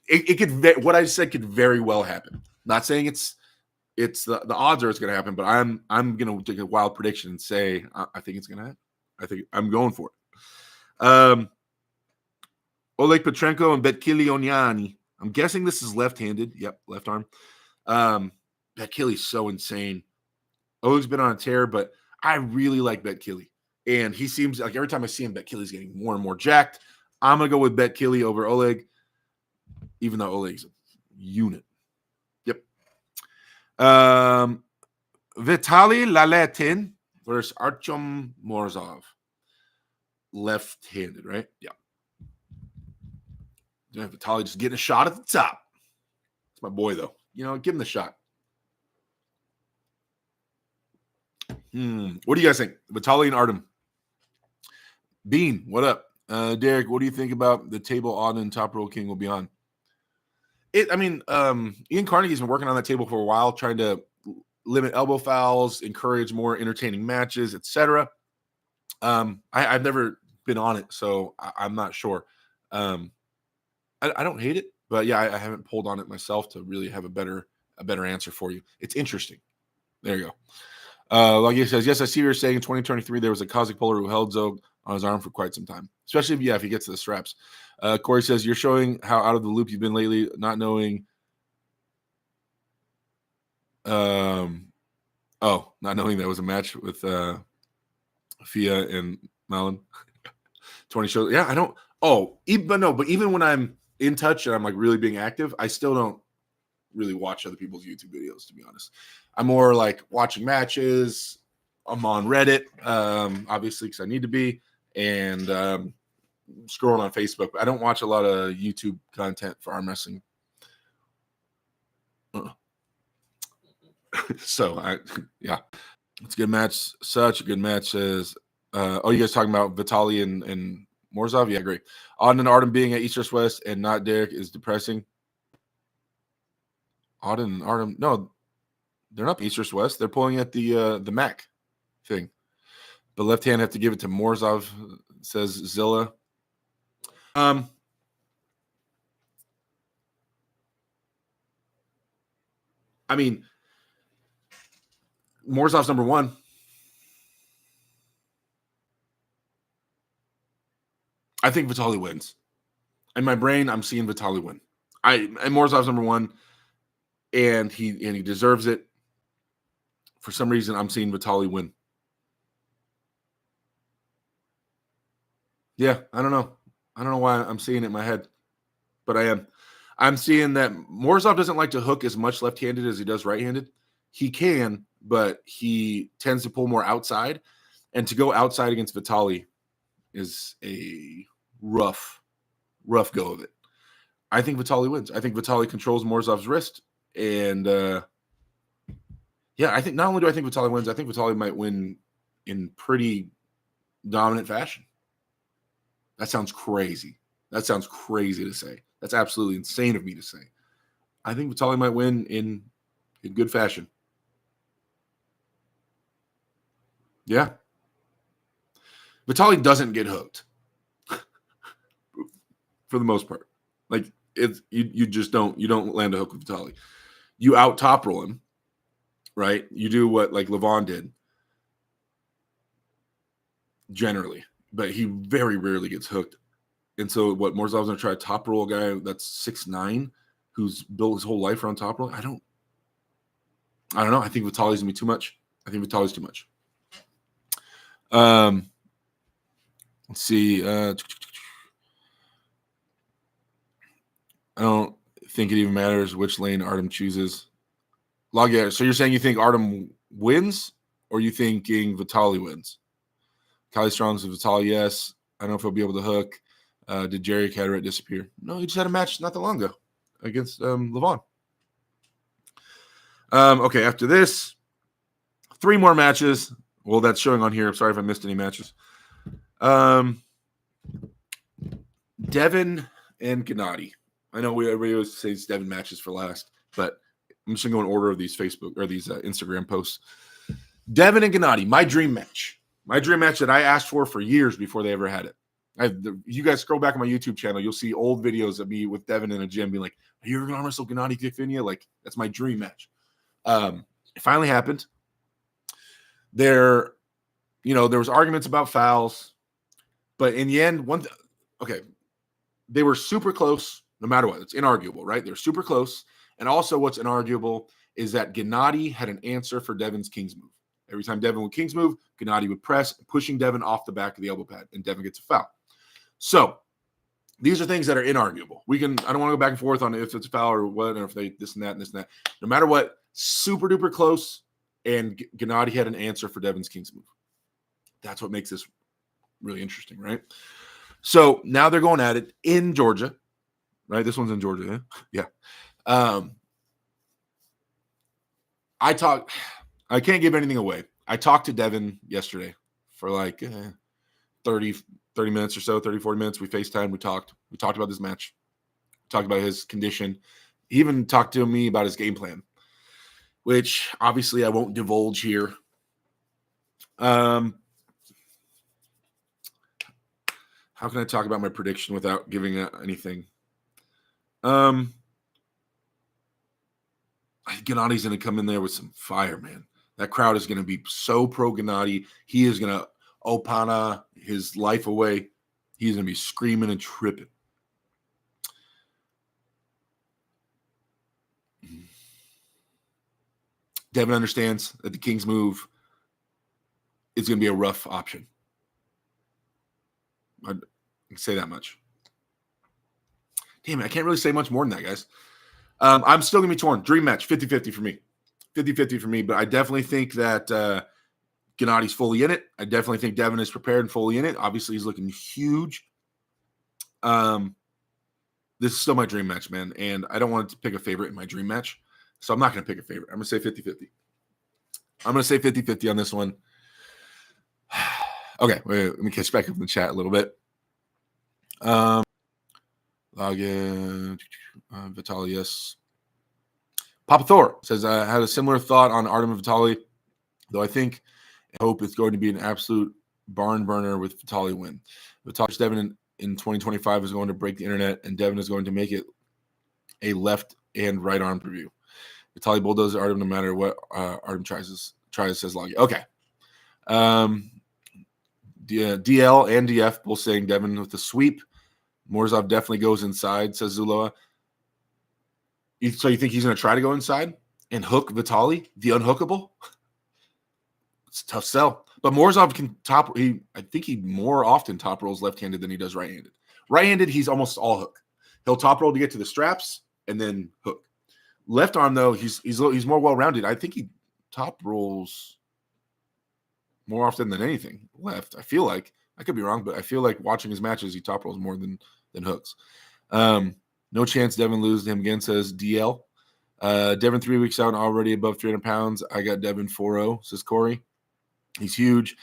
it could, what I said could very well happen. Not saying it's the odds are it's going to happen, but I'm going to take a wild prediction and say I think it's going to happen. I think I'm going for it. Oleg Petrenko and Betkili Onyani. I'm guessing this is left-handed. Yep, left arm. Betkili's so insane. Oleg's been on a tear, but I really like Betkili. And he seems like every time I see him, Betkili's getting more and more jacked. I'm going to go with Betkili over Oleg, even though Oleg's a unit. Yep. Vitaly Laletin versus Artyom Morozov. Left-handed, right? Yeah. Vitaly just getting a shot at the top. It's my boy, though. Give him the shot. What do you guys think? Vitaly and Artem. Bean, what up? Derek, what do you think about the table Auden and Top Roll King will be on? Ian Carnegie's been working on that table for a while, trying to limit elbow fouls, encourage more entertaining matches, etc. I've never been on it, so I'm not sure. I don't hate it, but yeah, I haven't pulled on it myself to really have a better answer for you. It's interesting. There you go. Like he says, yes, I see what you're saying. In 2023, there was a Kazakh Polar who held Zog on his arm for quite some time, especially if he gets to the straps. Corey says, you're showing how out of the loop you've been lately, not knowing Oh, not knowing that was a match with Fia and Malin. 20 shows. Yeah, I don't. Oh, but even when I'm in touch and I'm like really being active, I still don't really watch other people's YouTube videos, to be honest. I'm more like watching matches. I'm on Reddit, obviously, because I need to be, and scrolling on Facebook. But I don't watch a lot of YouTube content for arm wrestling. So yeah, it's a good match. Such a good match. As you guys talking about Vitali and Morzov? Yeah, great. Auden and Artem being at East or West and not Derek is depressing. Auden and Artem, no, they're not East or West. They're pulling at the Mac thing. But left hand have to give it to Morzov, says Zilla. I mean, Morzov's number one. I think Vitali wins. In my brain, I'm seeing Vitali win. And Morzov's number one, and he deserves it. For some reason, I'm seeing Vitali win. Yeah, I don't know. I don't know why I'm seeing it in my head, but I am. I'm seeing that Morzov doesn't like to hook as much left-handed as he does right-handed. He can, but he tends to pull more outside. And to go outside against Vitali is a rough go of it. I think Vitali wins. I think Vitali controls Morzov's wrist. And I think not only do I think Vitali wins, I think Vitali might win in pretty dominant fashion. That sounds crazy. That sounds crazy to say. That's absolutely insane of me to say. I think Vitali might win in good fashion. Yeah. Vitali doesn't get hooked for the most part. Like you just don't land a hook with Vitali. You out top roll him, right? You do what like Levon did generally, but he very rarely gets hooked. And so what Morzov's gonna try a top roll guy that's 6'9", who's built his whole life around top roll. I don't know. I think Vitali's gonna be too much. I think Vitali's too much. Let's see. I don't think it even matters which lane Artem chooses. Logger. So you're saying you think Artem wins, or you thinking Vitali wins? Kylie Strong's with Vitali, yes. I don't know if he'll be able to hook. Did Jerry Caderet disappear? No, he just had a match not that long ago against Levon. Okay, after this, 3 more matches. Well, that's showing on here. I'm sorry if I missed any matches. Devin and Gennady. I know everybody always says Devin matches for last, but I'm just going to go in order of these Facebook or these Instagram posts. Devin and Gennady, my dream match. My dream match that I asked for years before they ever had it. You guys scroll back on my YouTube channel, you'll see old videos of me with Devin in a gym being like, are you ever going to wrestle Gennady Kikvinia? Like, that's my dream match. It finally happened. There was arguments about fouls, but in the end, they were super close no matter what. It's inarguable, right? They're super close. And also what's inarguable is that Gennady had an answer for Devin's King's move. Every time Devin would King's move, Gennady would press, pushing Devin off the back of the elbow pad, and Devin gets a foul. So these are things that are inarguable. I don't want to go back and forth on if it's a foul or what, or if they this and that and this and that. No matter what, super duper close, and Gennady had an answer for Devin's King's move. That's what makes this really interesting, right? So now they're going at it in Georgia, right? This one's in Georgia, yeah. I can't give anything away. I talked to Devin yesterday for like 30 minutes or so, 30, 40 minutes. We FaceTimed. We talked about this match. We talked about his condition. He even talked to me about his game plan, which obviously I won't divulge here. How can I talk about my prediction without giving anything? Gennady's going to come in there with some fire, man. That crowd is going to be so pro Gennady. He is going to Opana his life away. He's going to be screaming and tripping. Devin understands that the Kings move is going to be a rough option. I can say that much. Damn it, I can't really say much more than that, guys. I'm still going to be torn. Dream match, 50-50 for me. 50-50 for me, but I definitely think that Gennady's fully in it. I definitely think Devin is prepared and fully in it. Obviously, he's looking huge. This is still my dream match, man, and I don't want to pick a favorite in my dream match, so I'm not going to pick a favorite. I'm going to say 50-50. I'm going to say 50-50 on this one. Okay, wait, let me catch back up in the chat a little bit. Login, Vitaly, yes. Papa Thor says, I had a similar thought on Artem and Vitaly, though I think and hope it's going to be an absolute barn burner with Vitaly win. Vitaly Devin in 2025 is going to break the internet, and Devin is going to make it a left and right arm preview. Vitaly bulldozes Artem no matter what Artem tries, says Loggy. Okay. DL and DF both saying Devin with the sweep. Morozov definitely goes inside, says Zuloa. So you think he's going to try to go inside and hook Vitaly, the unhookable? It's a tough sell. But Morozov can I think he more often top rolls left-handed than he does right-handed. Right-handed, he's almost all hook. He'll top roll to get to the straps and then hook. Left arm, though, he's more well-rounded. I think he top rolls more often than anything left. I feel like. I could be wrong, but I feel like watching his matches, he top rolls more than hooks. No chance Devin loses to him again, says DL. Devin 3 weeks out and already above 300 pounds. I got Devin 4-0, says Corey. He's huge.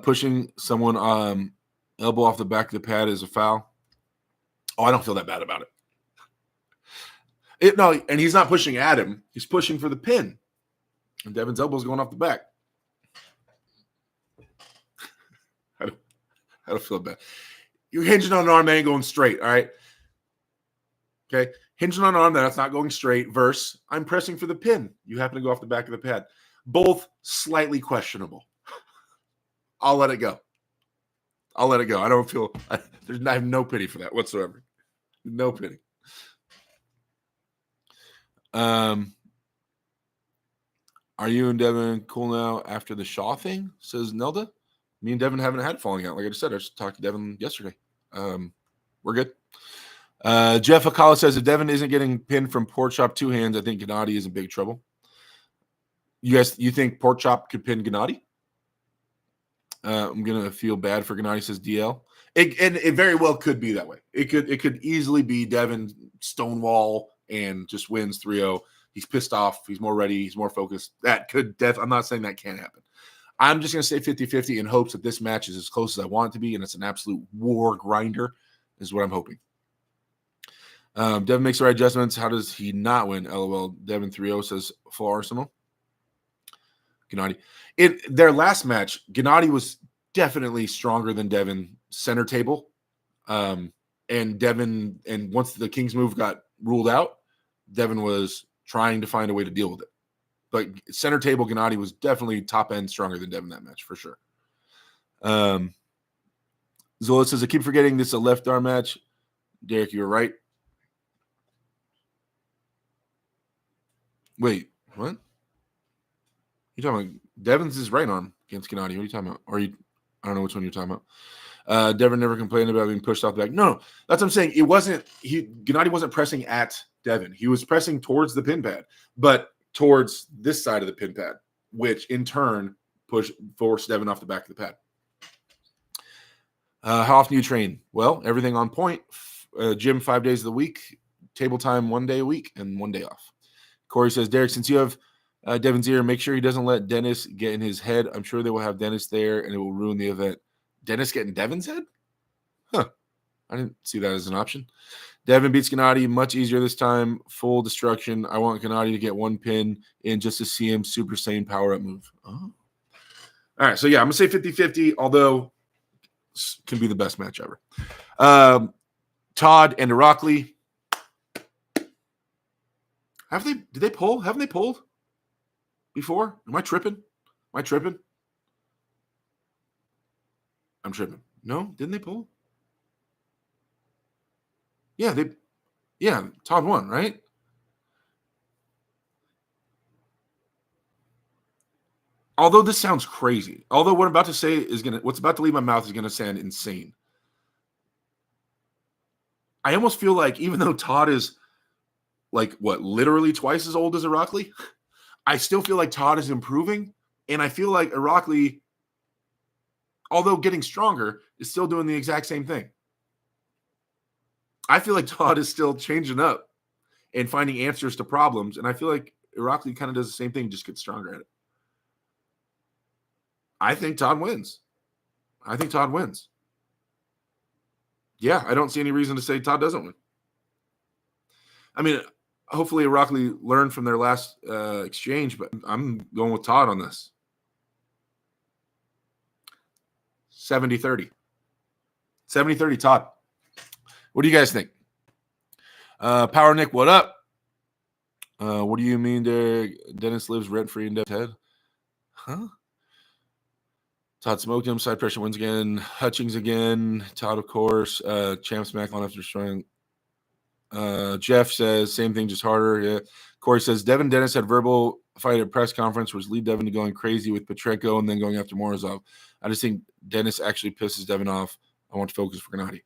Pushing someone elbow off the back of the pad is a foul. Oh, I don't feel that bad about it. No, and he's not pushing at him. He's pushing for the pin. And Devin's elbow's going off the back. I don't feel bad. You're hinging on an arm that ain't going straight, all right? Okay? Hinging on an arm that's not going straight versus I'm pressing for the pin. You happen to go off the back of the pad. Both slightly questionable. I'll let it go. I don't feel – I have no pity for that whatsoever. No pity. Are you and Devin cool now after the Shaw thing? Says Nelda. Me and Devin haven't had falling out. Like I just said, I just talked to Devin yesterday. We're good. Jeff Akala says if Devin isn't getting pinned from Pork Chop two hands, I think Gennady is in big trouble. You think Pork Chop could pin Gennady? I'm gonna feel bad for Gennady, says DL. It very well could be that way. It could easily be Devin Stonewall and just wins 3-0. He's pissed off. He's more ready. He's more focused. That could I'm not saying that can't happen. I'm just going to say 50-50 in hopes that this match is as close as I want it to be, and it's an absolute war grinder is what I'm hoping. Devin makes the right adjustments. How does he not win? LOL. Devin 3-0 says full Arsenal. Gennady. In their last match, Gennady was definitely stronger than Devin center table. And Devin, and once the Kings move got ruled out, Devin was trying to find a way to deal with it. But center table, Gennady was definitely top end stronger than Devin that match for sure. Zola says, I keep forgetting this is a left arm match. Derek, you were right. Wait, what? You talking about Devin's his right arm against Gennady? What are you talking about? I don't know which one you're talking about. Devin never complained about being pushed off the back. No, that's what I'm saying. It wasn't Gennady wasn't pressing at Devin. He was pressing towards the pin pad, but towards this side of the pin pad, which in turn forced Devin off the back of the pad. How often do you train? Well, everything on point. Gym 5 days of the week, table time 1 day a week, and 1 day off. Corey says, Derek, since you have Devin's ear, make sure he doesn't let Dennis get in his head. I'm sure they will have Dennis there, and it will ruin the event. Dennis getting Devin's head? Huh. I didn't see that as an option. Devin beats Gennady much easier this time. Full destruction. I want Gennady to get one pin in just to see him Super Saiyan power-up move. Oh. All right, so yeah, I'm going to say 50-50, although this can be the best match ever. Todd and Irakli. Did they pull? Haven't they pulled before? Am I tripping? I'm tripping. No, didn't they pull? Yeah, Todd won, right? although this sounds crazy, although what I'm about to say is what's about to leave my mouth is gonna sound insane. I almost feel like even though Todd is like what, literally twice as old as Irakli, I still feel like Todd is improving, and I feel like Irakli, although getting stronger, is still doing the exact same thing. I feel like Todd is still changing up and finding answers to problems, and I feel like Irakli kind of does the same thing, just gets stronger at it. I think Todd wins. Yeah, I don't see any reason to say Todd doesn't win. I mean, hopefully Irakli learned from their last exchange, but I'm going with Todd on this. 70-30. 70-30 Todd. What do you guys think? Power Nick, what up? What do you mean there? Dennis lives rent-free in Dev's head? Huh? Todd smoked him. Side pressure wins again. Hutchings again. Todd, of course. Champ SmackDown after destroying. Jeff says, same thing, just harder. Yeah. Corey says, Devin Dennis had verbal fight at press conference, which lead Devin to going crazy with Petrenko and then going after Morozov. I just think Dennis actually pisses Devin off. I want to focus for Gennady.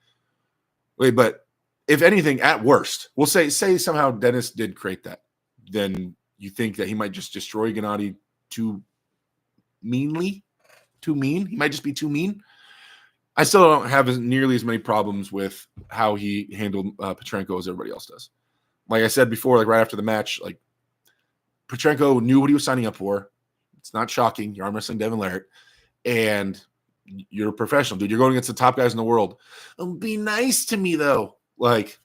Wait, but if anything, at worst, we'll say somehow Dennis did create that. Then you think that he might just destroy Gennady too meanly? Too mean? He might just be too mean. I still don't have nearly as many problems with how he handled Petrenko as everybody else does. Like I said before, like right after the match, like Petrenko knew what he was signing up for. It's not shocking. You're arm wrestling Devin Larratt, and you're a professional, dude. You're going against the top guys in the world. Oh, be nice to me, though. Like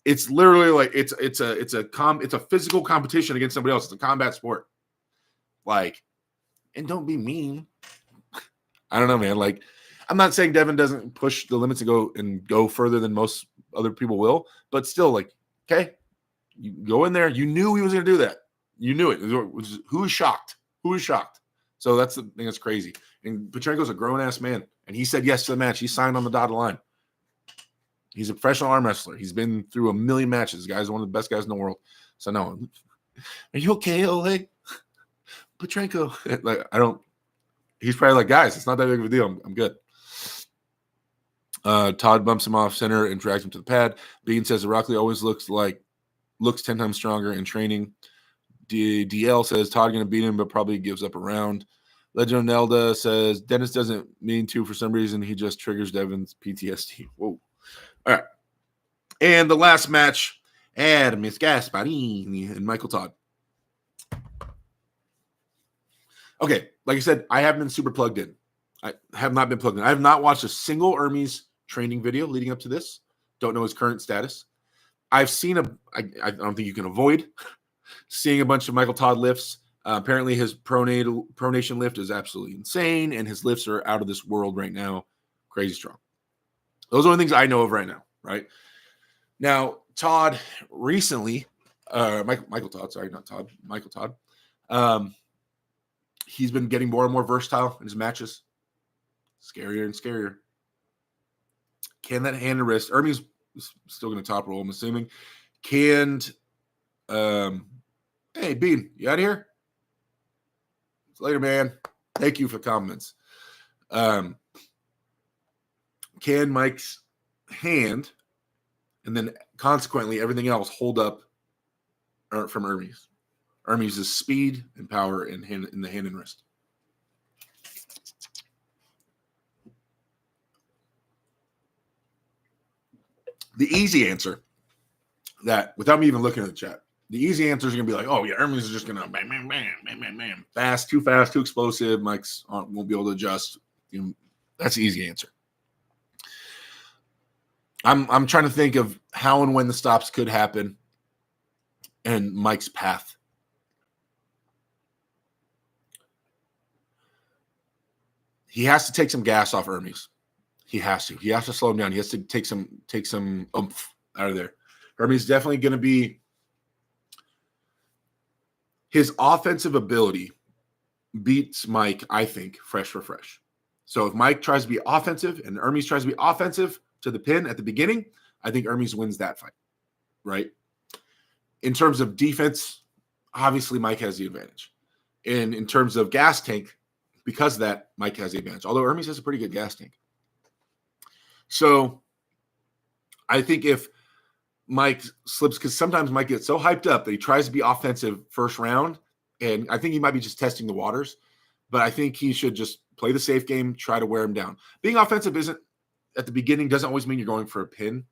it's literally like it's a physical competition against somebody else. It's a combat sport. Like, and don't be mean. I don't know, man. Like, I'm not saying Devin doesn't push the limits and go further than most other people will, but still, like, okay, you go in there. You knew he was going to do that. You knew it. Who is shocked? Who is shocked? So that's the thing that's crazy. And Petrenko's a grown-ass man, and he said yes to the match. He signed on the dotted line. He's a professional arm wrestler. He's been through a million matches. The guy's one of the best guys in the world. So, no. Are you okay, Ole? Petrenko. Like, I don't. He's probably like, guys, it's not that big of a deal. I'm good. Todd bumps him off center and drags him to the pad. Bean says Irakli always looks 10 times stronger in training. DL says Todd going to beat him, but probably gives up a round. Legend of Nelda says Dennis doesn't mean to for some reason. He just triggers Devin's PTSD. Whoa. All right. And the last match, Miss Gasparini and Michael Todd. Okay, like I said, I haven't been super plugged in. I have not been plugged in. I have not watched a single Hermes training video leading up to this. Don't know his current status. I've seen I don't think you can avoid seeing a bunch of Michael Todd lifts. Apparently his pronation lift is absolutely insane, and his lifts are out of this world right now. Crazy strong. Those are the things I know of right now, right? Now, Todd recently, Michael Todd, sorry, not Todd, Michael Todd. He's been getting more and more versatile in his matches. Scarier and scarier. Can that hand and wrist? Hermes is still going to top roll, I'm assuming. Hey, Bean, you out of here? Later, man. Thank you for the comments. Can Mike's hand and then consequently everything else hold up from Hermes? Hermes' speed and power in the hand and wrist. The easy answer, that without me even looking at the chat, the easy answer is going to be like, oh, yeah, Hermes is just going to bam, bam, bam, bam, bam, bam. Fast, too explosive. Mike's won't be able to adjust. That's the easy answer. I'm trying to think of how and when the stops could happen and Mike's path. He has to take some gas off Hermes. He has to. He has to slow him down. He has to take some oomph out of there. Hermes is definitely going to be his offensive ability beats Mike, I think, fresh for fresh. So if Mike tries to be offensive and Hermes tries to be offensive to the pin at the beginning, I think Hermes wins that fight, right? In terms of defense, obviously Mike has the advantage. And in terms of gas tank, Because of that, Mike has the advantage. Although Hermes has a pretty good gas tank. So I think if Mike slips, because sometimes Mike gets so hyped up that he tries to be offensive first round, and I think he might be just testing the waters. But I think he should just play the safe game, try to wear him down. Being offensive isn't at the beginning doesn't always mean you're going for a pin.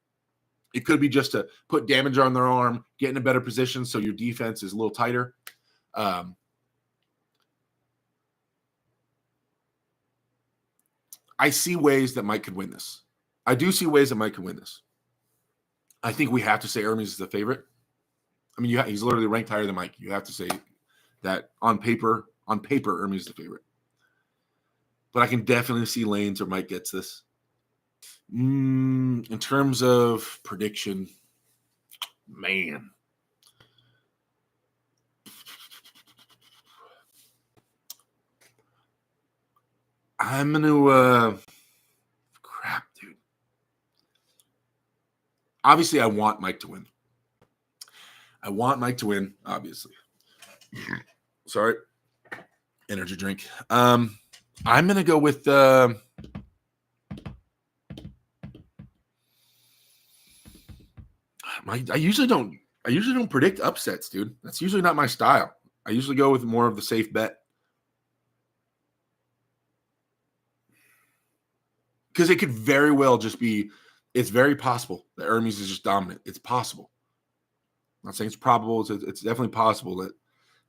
It could be just to put damage on their arm, get in a better position so your defense is a little tighter. I see ways that Mike could win this. I do see ways that Mike could win this. I think we have to say Hermes is the favorite. I mean, he's literally ranked higher than Mike. You have to say that on paper, Hermes is the favorite. But I can definitely see lanes where Mike gets this. In terms of prediction, man. I'm going to crap, dude. Obviously, I want Mike to win. Obviously. Sorry. Energy drink. I'm going to go with I usually don't predict upsets, dude. That's usually not my style. I usually go with more of the safe bet. Because it could very well just be, it's very possible that Hermes is just dominant. It's possible. I'm not saying it's probable. It's definitely possible that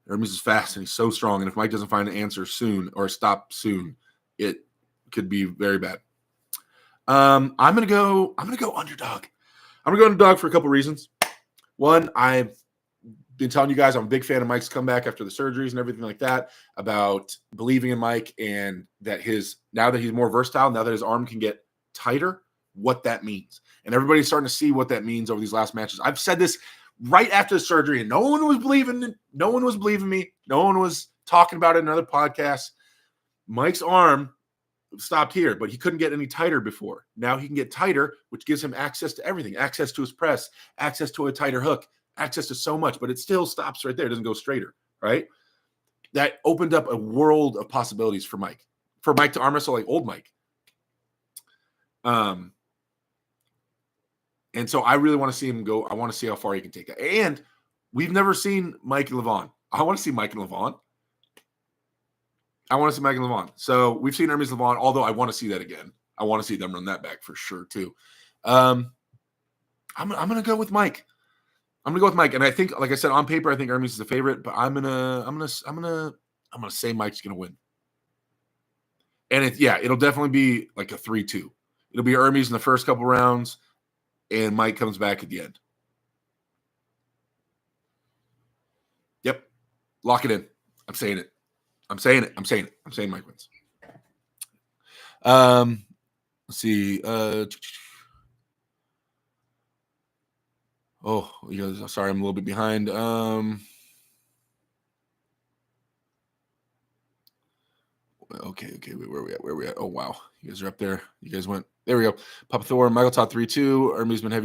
Hermes is fast and he's so strong. And if Mike doesn't find an answer soon or stop soon, it could be very bad. I'm gonna go underdog. I'm gonna go underdog for a couple reasons. One, I've been telling you guys I'm a big fan of Mike's comeback after the surgeries and everything like that, about believing in Mike and that now that he's more versatile, now that his arm can get tighter, what that means. And everybody's starting to see what that means over these last matches. I've said this right after the surgery, and no one was believing me. No one was talking about it in other podcasts. Mike's arm stopped here, but he couldn't get any tighter before. Now he can get tighter, which gives him access to everything, access to his press, access to a tighter hook, access to so much, but it still stops right there. It doesn't go straighter, right? That opened up a world of possibilities for Mike to arm wrestle like old Mike. And so I really want to see him go. I want to see how far he can take that. And we've never seen Mike and Levon. I want to see Mike and Levon. So we've seen Hermes Levon, although I want to see that again. I want to see them run that back for sure too. I'm going to go with Mike. And I think, like I said, on paper, I think Hermes is the favorite, but I'm gonna say Mike's gonna win. And it'll definitely be like a 3-2. It'll be Hermes in the first couple rounds, and Mike comes back at the end. Yep. Lock it in. I'm saying it. I'm saying Mike wins. Let's see. Sorry, I'm a little bit behind. Okay. Wait, where we at? Oh, wow. You guys are up there. You guys went. There we go. Papa Thor, Michael Todd 3-2. Hermes have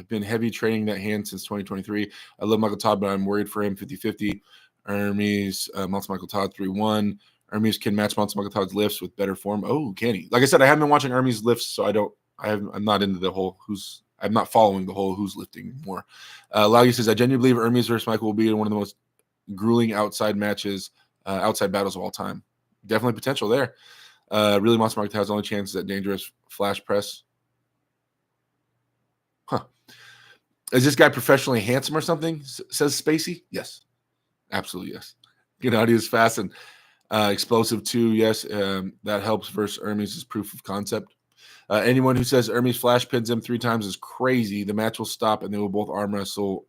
been heavy training that hand since 2023. I love Michael Todd, but I'm worried for him 50-50. Hermes, Monster Michael Todd 3-1. Hermes can match Monster Michael Todd's lifts with better form. Oh, can he? Like I said, I haven't been watching Hermes lifts, so I'm not into the whole I'm not following the whole who's lifting more. Laugie says, I genuinely believe Hermes versus Michael will be one of the most grueling outside battles of all time. Definitely potential there. Really, Monster Michael has only chance at dangerous flash press. Huh. Is this guy professionally handsome or something? Says Spacey. Yes. Absolutely, yes. Gennady is fast and explosive too. Yes, that helps versus Hermes is proof of concept. Anyone who says Hermes flash pins him 3 times is crazy. The match will stop and they will both arm wrestle.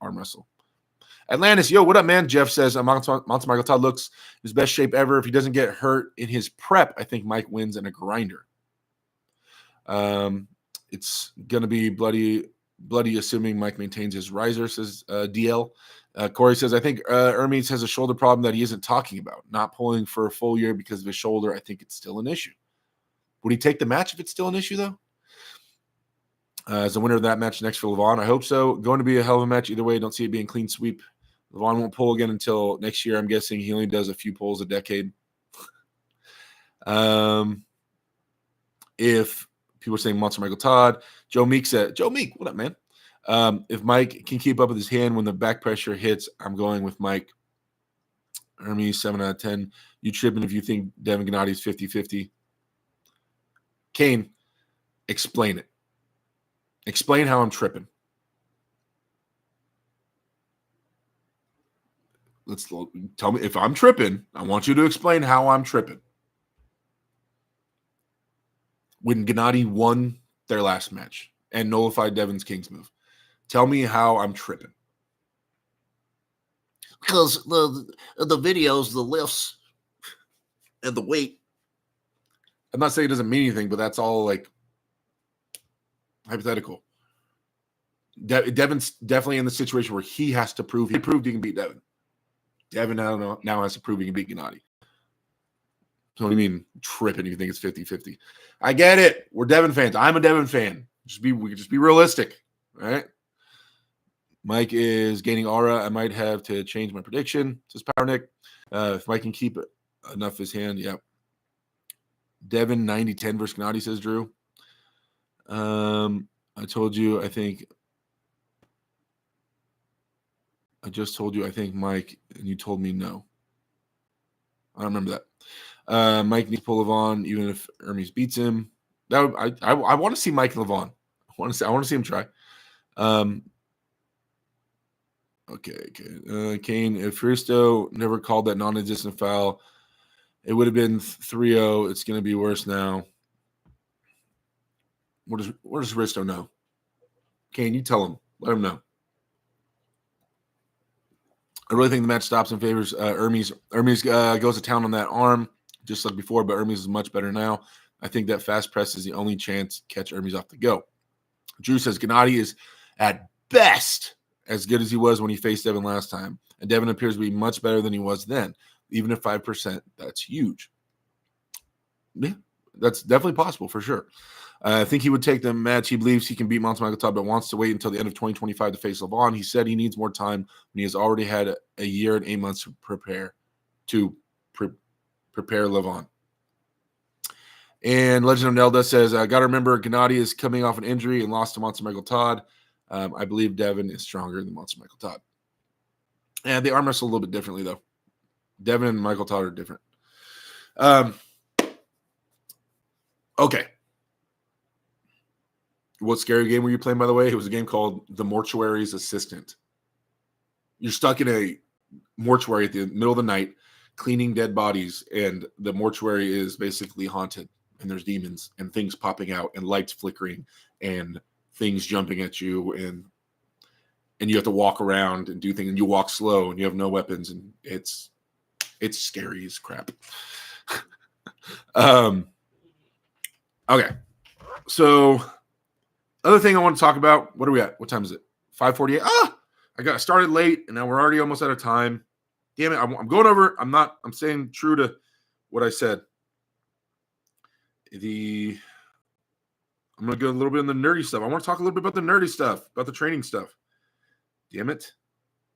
Atlantis, yo, what up, man? Jeff says Monster Michael Todd looks his best shape ever. If he doesn't get hurt in his prep, I think Mike wins in a grinder. It's gonna be bloody, assuming Mike maintains his riser, says DL. Corey says, I think Hermes has a shoulder problem that he isn't talking about. Not pulling for a full year because of his shoulder. I think it's still an issue. Would he take the match if it's still an issue, though? As the winner of that match next for Levon, I hope so. Going to be a hell of a match either way. Don't see it being clean sweep. Levon won't pull again until next year. I'm guessing he only does a few pulls a decade. If people are saying Monster Michael Todd, Joe Meek said, Joe Meek, what up, man? If Mike can keep up with his hand when the back pressure hits, I'm going with Mike. Hermes, 7 out of 10. You tripping if you think Devin Gennady is 50-50. Kane, explain it. Explain how I'm tripping. Tell me if I'm tripping. I want you to explain how I'm tripping. When Gennady won their last match and nullified Devin's King's move, tell me how I'm tripping. Because the videos, the lifts, and the weight. I'm not saying it doesn't mean anything, but that's all like hypothetical. Devin's definitely in the situation where he has to prove he proved he can beat Devin. Devin now has to prove he can beat Gennady. So what do you mean tripping if you think it's 50-50? I get it. We're Devin fans. I'm a Devin fan. We can just be realistic, right? Mike is gaining aura. I might have to change my prediction, says Power Nick. If Mike can keep enough of his hand, yeah. Devin 90-10 versus Gennady, says Drew. I told you, I think. I just told you, I think Mike, and you told me no. I don't remember that. Mike needs to pull Levon, even if Hermes beats him. I want to see Mike and Levon. I want to see him try. Okay. Kane, if Fristo never called that non-existent foul, it would have been 3-0. It's going to be worse now. What does Fristo know? Kane, you tell him. Let him know. I really think the match stops and favors Hermes. Hermes goes to town on that arm, just like before, but Hermes is much better now. I think that fast press is the only chance to catch Hermes off the go. Drew says Gennady is at best as good as he was when he faced Devin last time, and Devin appears to be much better than he was then. Even at 5%, that's huge. Yeah, that's definitely possible for sure. I think he would take the match. He believes he can beat Monster Michael Todd, but wants to wait until the end of 2025 to face Levon. He said he needs more time when he has already had a year and 8 months to prepare Levon. And Legend of Nelda says, I got to remember Gennady is coming off an injury and lost to Monster Michael Todd. I believe Devin is stronger than Monster Michael Todd. And they arm wrestle a little bit differently, though. Devin and Michael Todd are different. Okay. What scary game were you playing, by the way? It was a game called The Mortuary's Assistant. You're stuck in a mortuary at the middle of the night, cleaning dead bodies, and the mortuary is basically haunted, and there's demons and things popping out and lights flickering and things jumping at you, and you have to walk around and do things, and you walk slow, and you have no weapons, and it's scary as crap. Okay. So other thing I want to talk about, what are we at? What time is it? 5:48. I got started late, and now we're already almost out of time. Damn it. I'm going over. I'm staying true to what I said. I'm going to go a little bit in the nerdy stuff. I want to talk a little bit about the nerdy stuff, about the training stuff. Damn it.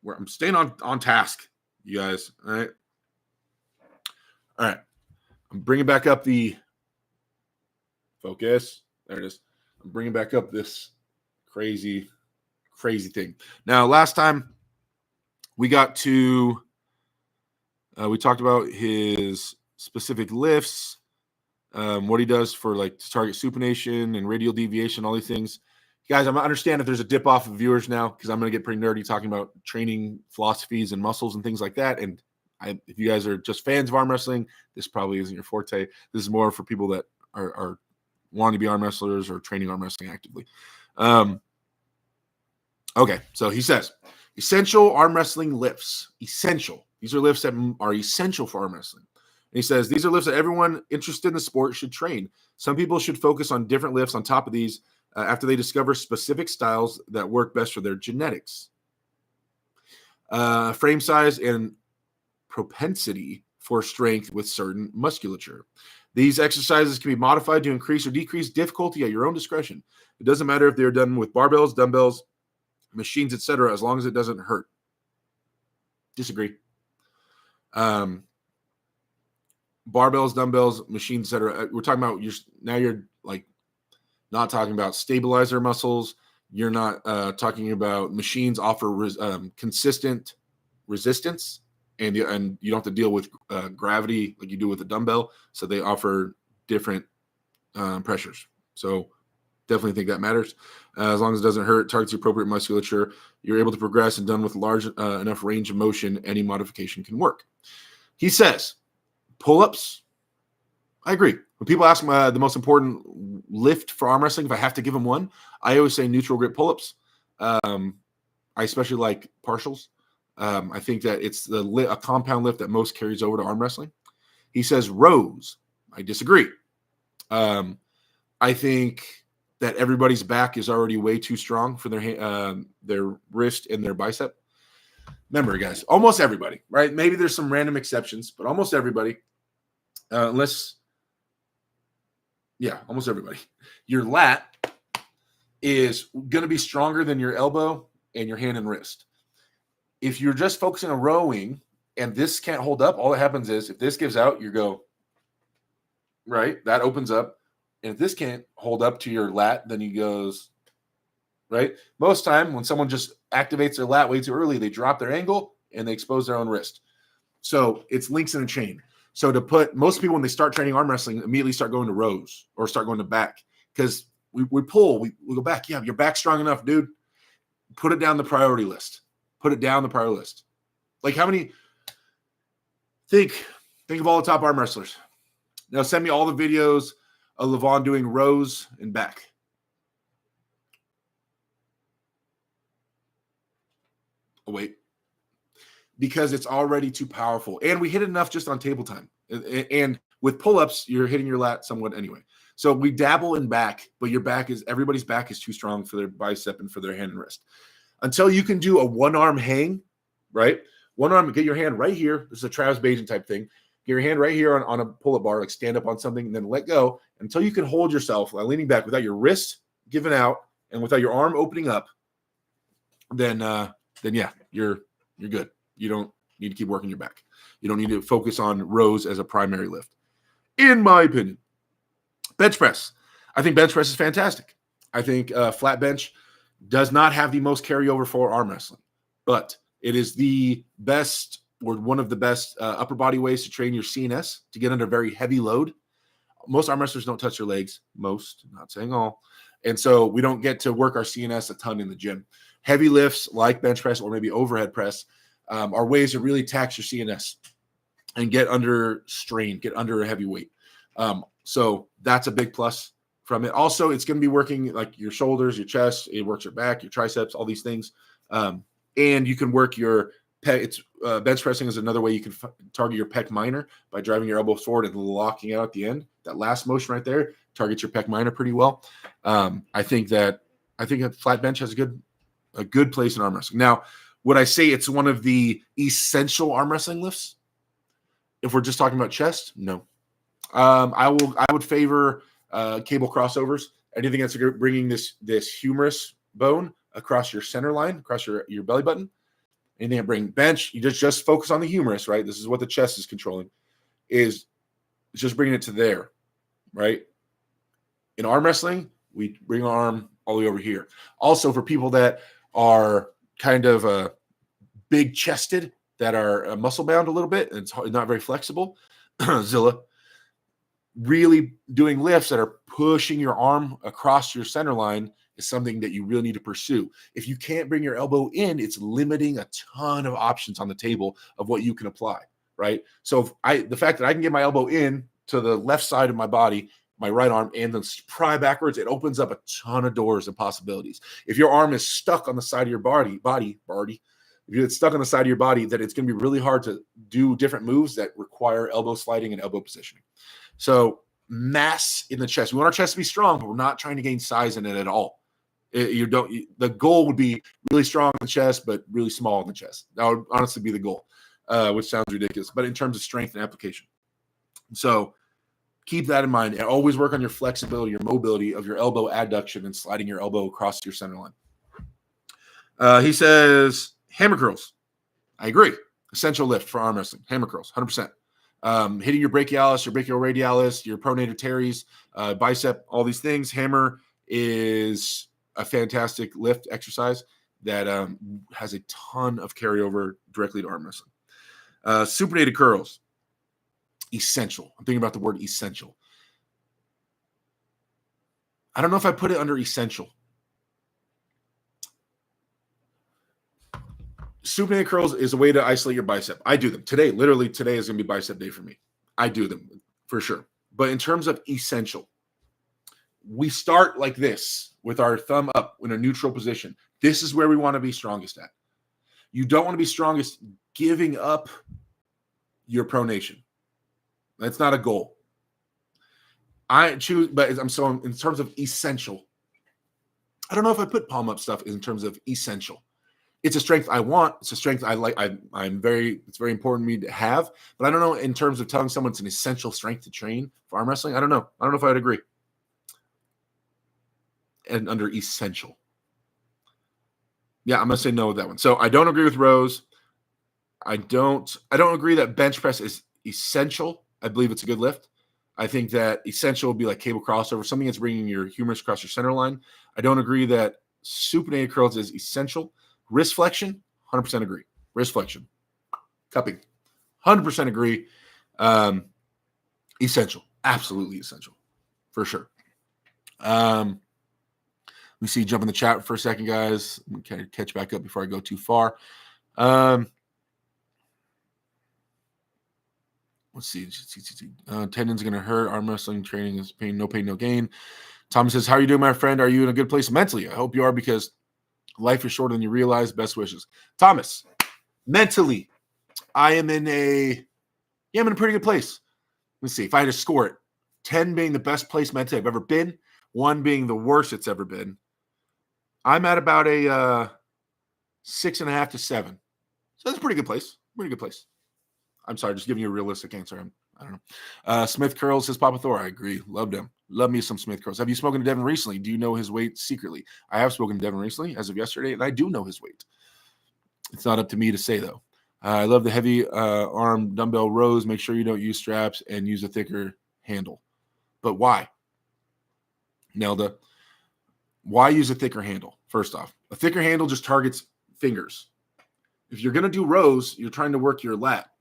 I'm staying on task, you guys. All right. I'm bringing back up the focus. There it is. I'm bringing back up this crazy thing. Now, last time we got to, we talked about his specific lifts, what he does for like to target supination and radial deviation, all these things. Guys, I understand if there's a dip off of viewers now because I'm going to get pretty nerdy talking about training philosophies and muscles and things like that. And if you guys are just fans of arm wrestling, this probably isn't your forte. This is more for people that are wanting to be arm wrestlers or training arm wrestling actively. Okay, so he says, essential arm wrestling lifts. Essential. These are lifts that are essential for arm wrestling. And he says, these are lifts that everyone interested in the sport should train. Some people should focus on different lifts on top of these after they discover specific styles that work best for their genetics. Frame size and propensity for strength with certain musculature. These exercises can be modified to increase or decrease difficulty at your own discretion. It doesn't matter if they're done with barbells, dumbbells, machines, etc., as long as it doesn't hurt. Disagree. barbells, dumbbells, machines that are. We're talking about you're like not talking about stabilizer muscles. You're not talking about machines offer consistent resistance, and you don't have to deal with gravity like you do with a dumbbell. So they offer different pressures. So definitely think that matters. As long as it doesn't hurt, targets the appropriate musculature, you're able to progress, and done with large enough range of motion, any modification can work. He says, pull-ups. I agree. When people ask me the most important lift for arm wrestling, if I have to give them one, I always say neutral grip pull-ups. I especially like partials. I think that it's a compound lift that most carries over to arm wrestling. He says rows. I disagree. I think that everybody's back is already way too strong for their wrist and their bicep. Remember, guys, almost everybody, right? Maybe there's some random exceptions, but almost everybody, almost everybody, your lat is going to be stronger than your elbow and your hand and wrist. If you're just focusing on rowing and this can't hold up, all that happens is if this gives out, you go, right? That opens up. And if this can't hold up to your lat, then he goes, right? Most time when someone just activates their lat way too early, they drop their angle and they expose their own wrist. So it's links in a chain. So most people, when they start training arm wrestling, immediately start going to rows or start going to back because we pull, we go back. Yeah, your back's strong enough, dude. Put it down the priority list. Put it down the priority list. Like how many, think of all the top arm wrestlers. Now send me all the videos of Levon doing rows and back. Oh, wait. Because it's already too powerful. And we hit it enough just on table time. And with pull-ups, you're hitting your lat somewhat anyway. So we dabble in back, but everybody's back is too strong for their bicep and for their hand and wrist. Until you can do a one-arm hang, right? One arm, get your hand right here. This is a Travis Bajan type thing. Get your hand right here on a pull-up bar, like stand up on something and then let go until you can hold yourself while leaning back without your wrist giving out and without your arm opening up. Then yeah, you're good. You don't need to keep working your back. You don't need to focus on rows as a primary lift. In my opinion, bench press. I think bench press is fantastic. I think flat bench does not have the most carryover for arm wrestling, but it is the best or one of the best upper body ways to train your CNS to get under very heavy load. Most arm wrestlers don't touch their legs. Most, not saying all. And so we don't get to work our CNS a ton in the gym. Heavy lifts like bench press or maybe overhead press are ways to really tax your CNS and get under strain, get under a heavy weight. So that's a big plus from it. Also, it's going to be working like your shoulders, your chest. It works your back, your triceps, all these things. And you can work your pec. Bench pressing is another way you can target your pec minor by driving your elbows forward and locking out at the end. That last motion right there targets your pec minor pretty well. I think that flat bench has a good place in arm wrestling. Now, would I say it's one of the essential arm wrestling lifts? If we're just talking about chest, no. I would favor cable crossovers. Anything that's bringing this humerus bone across your center line, across your belly button. Anything that bring bench, you just focus on the humerus, right? This is what the chest is controlling. Is just bringing it to there, right? In arm wrestling, we bring our arm all the way over here. Also, for people that are kind of big chested, that are muscle bound a little bit, and it's not very flexible, Zilla, really doing lifts that are pushing your arm across your center line is something that you really need to pursue. If you can't bring your elbow in, it's limiting a ton of options on the table of what you can apply, right? So the fact that I can get my elbow in to the left side of my body, my right arm, and then pry backwards, it opens up a ton of doors and possibilities. If your arm is stuck on the side of your body, if it's stuck on the side of your body, then it's going to be really hard to do different moves that require elbow sliding and elbow positioning. So mass in the chest. We want our chest to be strong, but we're not trying to gain size in it at all. The goal would be really strong in the chest, but really small in the chest. That would honestly be the goal, which sounds ridiculous, but in terms of strength and application. So keep that in mind and always work on your flexibility, your mobility of your elbow adduction and sliding your elbow across your center line. He says hammer curls. I agree. Essential lift for arm wrestling. Hammer curls, 100%. Hitting your brachialis, your brachioradialis, your pronator teres, bicep, all these things. Hammer is a fantastic lift exercise that has a ton of carryover directly to arm wrestling. Supinated curls, essential. I'm thinking about the word essential. I don't know if I put it under essential. Supinated curls is a way to isolate your bicep. I do them today. Literally today is going to be bicep day for me. I do them for sure. But in terms of essential, we start like this with our thumb up in a neutral position. This is where we want to be strongest at. You don't want to be strongest giving up your pronation. That's not a goal. I choose, but I'm so in terms of essential. I don't know if I put palm up stuff in terms of essential. It's a strength I want. It's a strength I like. It's very important to me to have. But I don't know in terms of telling someone it's an essential strength to train for arm wrestling. I don't know. I don't know if I would agree. And under essential. Yeah, I'm gonna say no with that one. So I don't agree with rows. I don't agree that bench press is essential. I believe it's a good lift. I think that essential would be like cable crossover, something that's bringing your humerus across your center line. I don't agree that supinated curls is essential. Wrist flexion, 100% agree. Wrist flexion. Cupping, 100% agree. Essential. Absolutely essential. For sure. Let me see. Jump in the chat for a second, guys. Let me catch back up before I go too far. Let's see. Tendon's going to hurt. Arm wrestling training is pain, no gain. Thomas says, how are you doing, my friend? Are you in a good place mentally? I hope you are, because life is shorter than you realize. Best wishes. Thomas, mentally, I'm in a pretty good place. Let's see. If I had to score it, 10 being the best place mentally I've ever been, 1 being the worst it's ever been, I'm at about a 6.5 to 7. So that's a pretty good place. Pretty good place. I'm sorry, just giving you a realistic answer. I don't know. Smith curls, says Papa Thor. I agree. Loved him. Love me some Smith curls. Have you spoken to Devin recently? Do you know his weight secretly? I have spoken to Devin recently as of yesterday, and I do know his weight. It's not up to me to say, though. I love the heavy arm dumbbell rows. Make sure you don't use straps and use a thicker handle. But why? Nelda, why use a thicker handle? First off, a thicker handle just targets fingers. If you're going to do rows, you're trying to work your lat.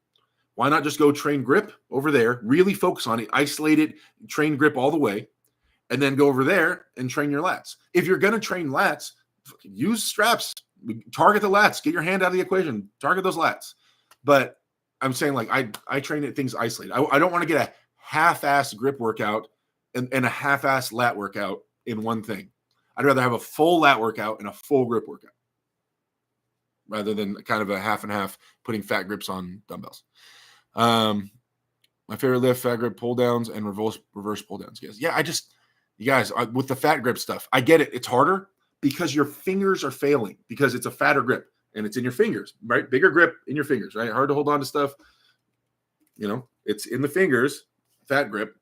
Why not just go train grip over there, really focus on it, isolate it, train grip all the way, and then go over there and train your lats. If you're going to train lats, use straps, target the lats, get your hand out of the equation, target those lats. But I'm saying, like, I train it things isolated. I don't want to get a half-ass grip workout and a half-ass lat workout in one thing. I'd rather have a full lat workout and a full grip workout rather than kind of a half and half putting fat grips on dumbbells. My favorite lift, fat grip pull downs and reverse pull downs. Yes. Yeah. You guys, with the fat grip stuff, I get it. It's harder because your fingers are failing because it's a fatter grip and it's in your fingers, right? Bigger grip in your fingers, right? Hard to hold on to stuff. It's in the fingers, fat grip.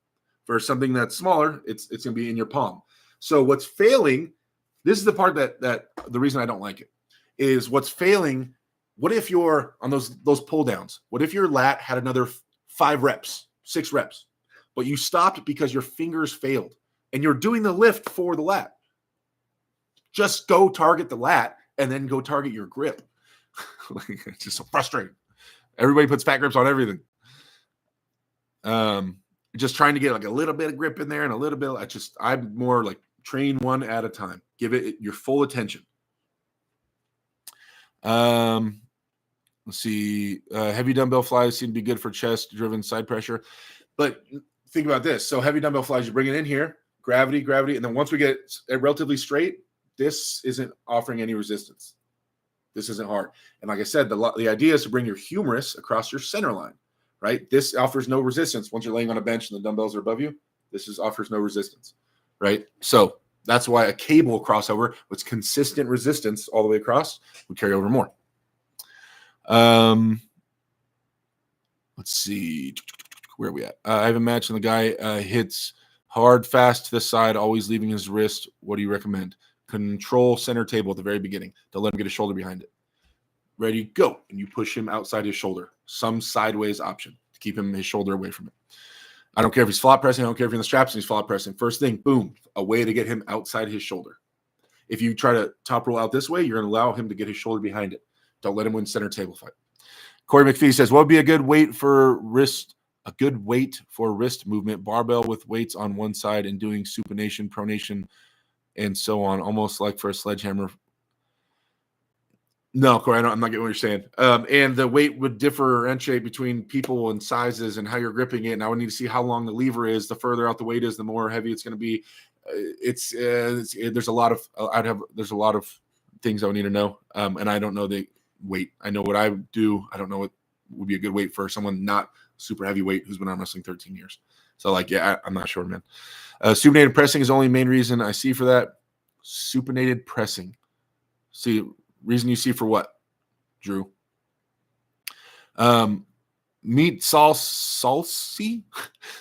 For something that's smaller, it's going to be in your palm. So what's failing, this is the part that the reason I don't like it is what's failing. What if you're on those pull downs? What if your lat had another 5 reps, 6 reps, but you stopped because your fingers failed and you're doing the lift for the lat? Just go target the lat and then go target your grip. It's just so frustrating. Everybody puts fat grips on everything. Just trying to get like a little bit of grip in there and a little bit. I'm more like train one at a time. Give it your full attention. Let's see. Heavy dumbbell flies seem to be good for chest-driven side pressure. But think about this. So heavy dumbbell flies, you bring it in here, gravity, and then once we get it relatively straight, this isn't offering any resistance. This isn't hard. And like I said, the idea is to bring your humerus across your center line, right? This offers no resistance. Once you're laying on a bench and the dumbbells are above you, offers no resistance, right? So that's why a cable crossover with consistent resistance all the way across would carry over more. Let's see. Where are we at? I have a match and the guy hits hard, fast to the side, always leaving his wrist. What do you recommend? Control center table at the very beginning. Don't let him get his shoulder behind it. Ready, go. And you push him outside his shoulder. Some sideways option. to keep his shoulder away from it. I don't care if he's flop pressing. I don't care if he's in the straps and he's flop pressing. First thing, boom, a way to get him outside his shoulder. If you try to top roll out this way, you're going to allow him to get his shoulder behind it. Don't let him win center table fight. Corey McPhee says, what would be a good weight for wrist? A good weight for wrist movement, barbell with weights on one side and doing supination, pronation, and so on, almost like for a sledgehammer. No, Corey, I'm not getting what you're saying. And the weight would differentiate between people and sizes and how you're gripping it. And I would need to see how long the lever is. The further out the weight is, the more heavy it's going to be. There's a lot of things I would need to know. And I don't know the weight. I know what I do. I don't know what would be a good weight for someone not super heavyweight who's been arm wrestling 13 years. So I'm not sure, man. Supinated pressing is the only main reason I see for that. Supinated pressing. See, reason you see for what, Drew? Meat Salsi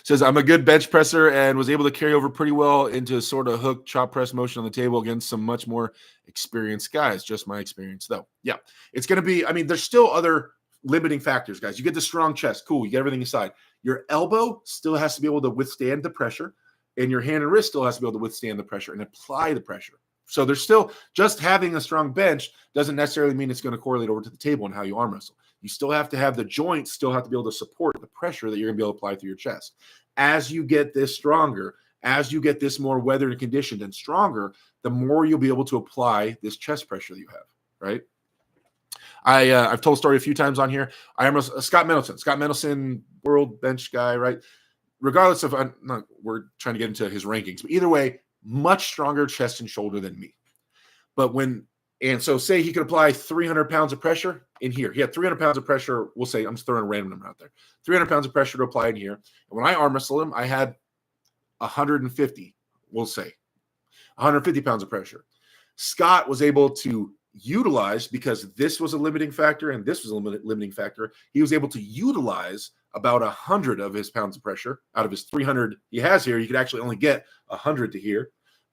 says, I'm a good bench presser and was able to carry over pretty well into sort of hook chop press motion on the table against some much more experienced guys. Just my experience, though. Yeah, it's going to be, there's still other limiting factors, guys. You get the strong chest. Cool. You get everything aside. Your elbow still has to be able to withstand the pressure, and your hand and wrist still has to be able to withstand the pressure and apply the pressure. So there's still, just having a strong bench doesn't necessarily mean it's going to correlate over to the table and how you arm wrestle. You still have to have the joints still have to be able to support the pressure that you're going to be able to apply through your chest. As you get this stronger, as you get this more weathered and conditioned and stronger, the more you'll be able to apply this chest pressure that you have, right? I've told a story a few times on here. I am Scott Mendelson, world bench guy, right? Regardless of, we're trying to get into his rankings, but either way, much stronger chest and shoulder than me. But so say he could apply 300 pounds of pressure in here. He had 300 pounds of pressure. We'll say, I'm just throwing a random number out there. 300 pounds of pressure to apply in here. And when I arm wrestled him, I had 150, we'll say, 150 pounds of pressure. Scott was able to utilize, because this was a limiting factor and this was a limiting factor, he was able to utilize about 100 of his pounds of pressure out of his 300 he has here. You could actually only get 100 to here.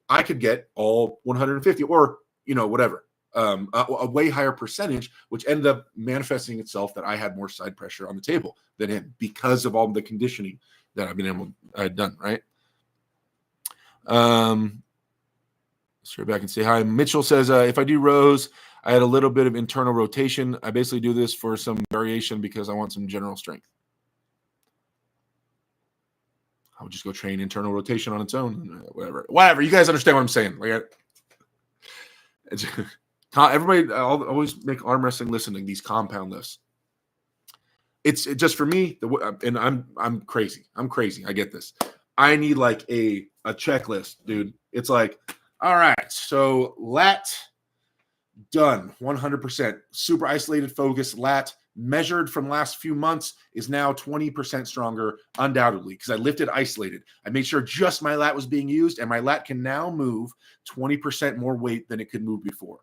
I could get all 150 or, whatever, a way higher percentage, which ended up manifesting itself that I had more side pressure on the table than him because of all the conditioning that I've done, right? Straight back and say hi. Mitchell says, if I do rows, I had a little bit of internal rotation. I basically do this for some variation because I want some general strength. I would just go train internal rotation on its own. Whatever. You guys understand what I'm saying. Everybody, I'll always make arm wrestling listening, these compound lifts. It's just for me, and I'm crazy. I get this. I need like a checklist, dude. It's like, all right, so lat done 100%. Super isolated focus lat measured from last few months is now 20% stronger, undoubtedly, because I lifted isolated. I made sure just my lat was being used, and my lat can now move 20% more weight than it could move before.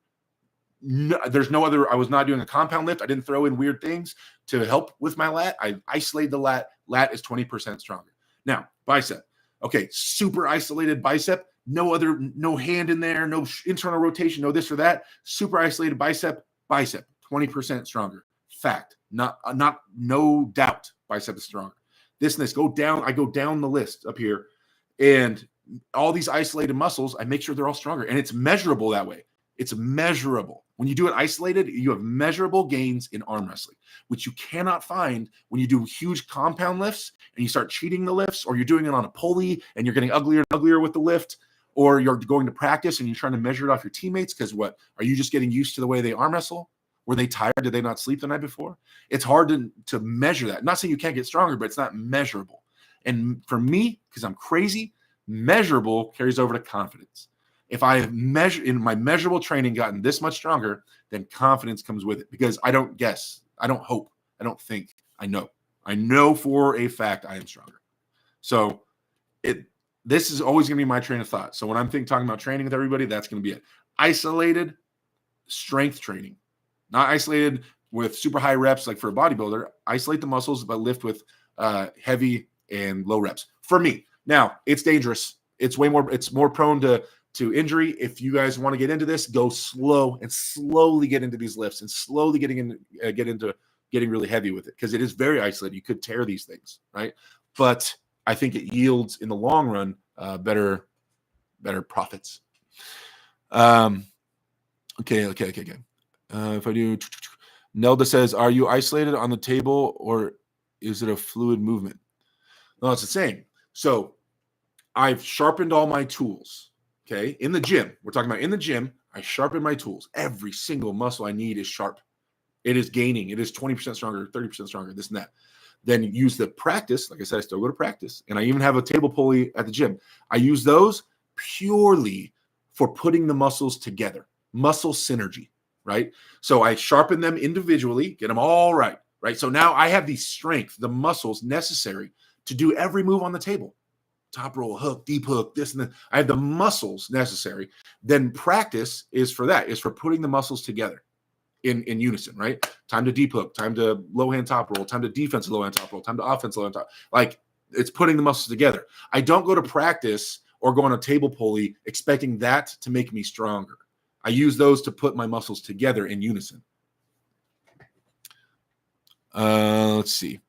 No, there's no other. I was not doing a compound lift. I didn't throw in weird things to help with my lat. I isolated the lat. Lat is 20% stronger. Now, bicep. Okay, super isolated bicep. No hand in there, no internal rotation, no this or that. Super isolated bicep, 20% stronger. Fact, no doubt, bicep is stronger. This and this, I go down the list up here, and all these isolated muscles, I make sure they're all stronger, and it's measurable that way. It's measurable. When you do it isolated, you have measurable gains in arm wrestling, which you cannot find when you do huge compound lifts and you start cheating the lifts, or you're doing it on a pulley and you're getting uglier and uglier with the lift, or you're going to practice and you're trying to measure it off your teammates because what? Are you just getting used to the way they arm wrestle? Were they tired? Did they not sleep the night before? It's hard to measure that. I'm not saying you can't get stronger, but it's not measurable. And for me, because I'm crazy, measurable carries over to confidence. If I have in my measurable training gotten this much stronger, then confidence comes with it, because I don't guess, I don't hope, I don't think, I know. I know for a fact I am stronger. So this is always going to be my train of thought. So when I'm talking about training with everybody, that's going to be it. Isolated strength training, not isolated with super high reps like for a bodybuilder. Isolate the muscles, but lift with heavy and low reps. For me, now it's dangerous. It's more prone to injury. If you guys want to get into this, go slow and slowly get into these lifts and slowly get into getting really heavy with it because it is very isolated. You could tear these things, right? But I think it yields in the long run better profits. Okay. If I do, Nelda says, "Are you isolated on the table or is it a fluid movement?" No, it's the same. So I've sharpened all my tools. Okay, in the gym, we're talking about in the gym. I sharpen my tools. Every single muscle I need is sharp. It is gaining. It is 20% stronger, 30% stronger, this and that. Then use the practice. Like I said, I still go to practice. And I even have a table pulley at the gym. I use those purely for putting the muscles together, muscle synergy, right? So I sharpen them individually, get them all right? So now I have the strength, the muscles necessary to do every move on the table. Top roll, hook, deep hook, this and that. I have the muscles necessary. Then practice is for that, is for putting the muscles together in unison, right? Time to deep hook, time to low hand top roll, time to defensive low hand top roll, time to offense low hand top. Like it's putting the muscles together. I don't go to practice or go on a table pulley expecting that to make me stronger. I use those to put my muscles together in unison. Let's see.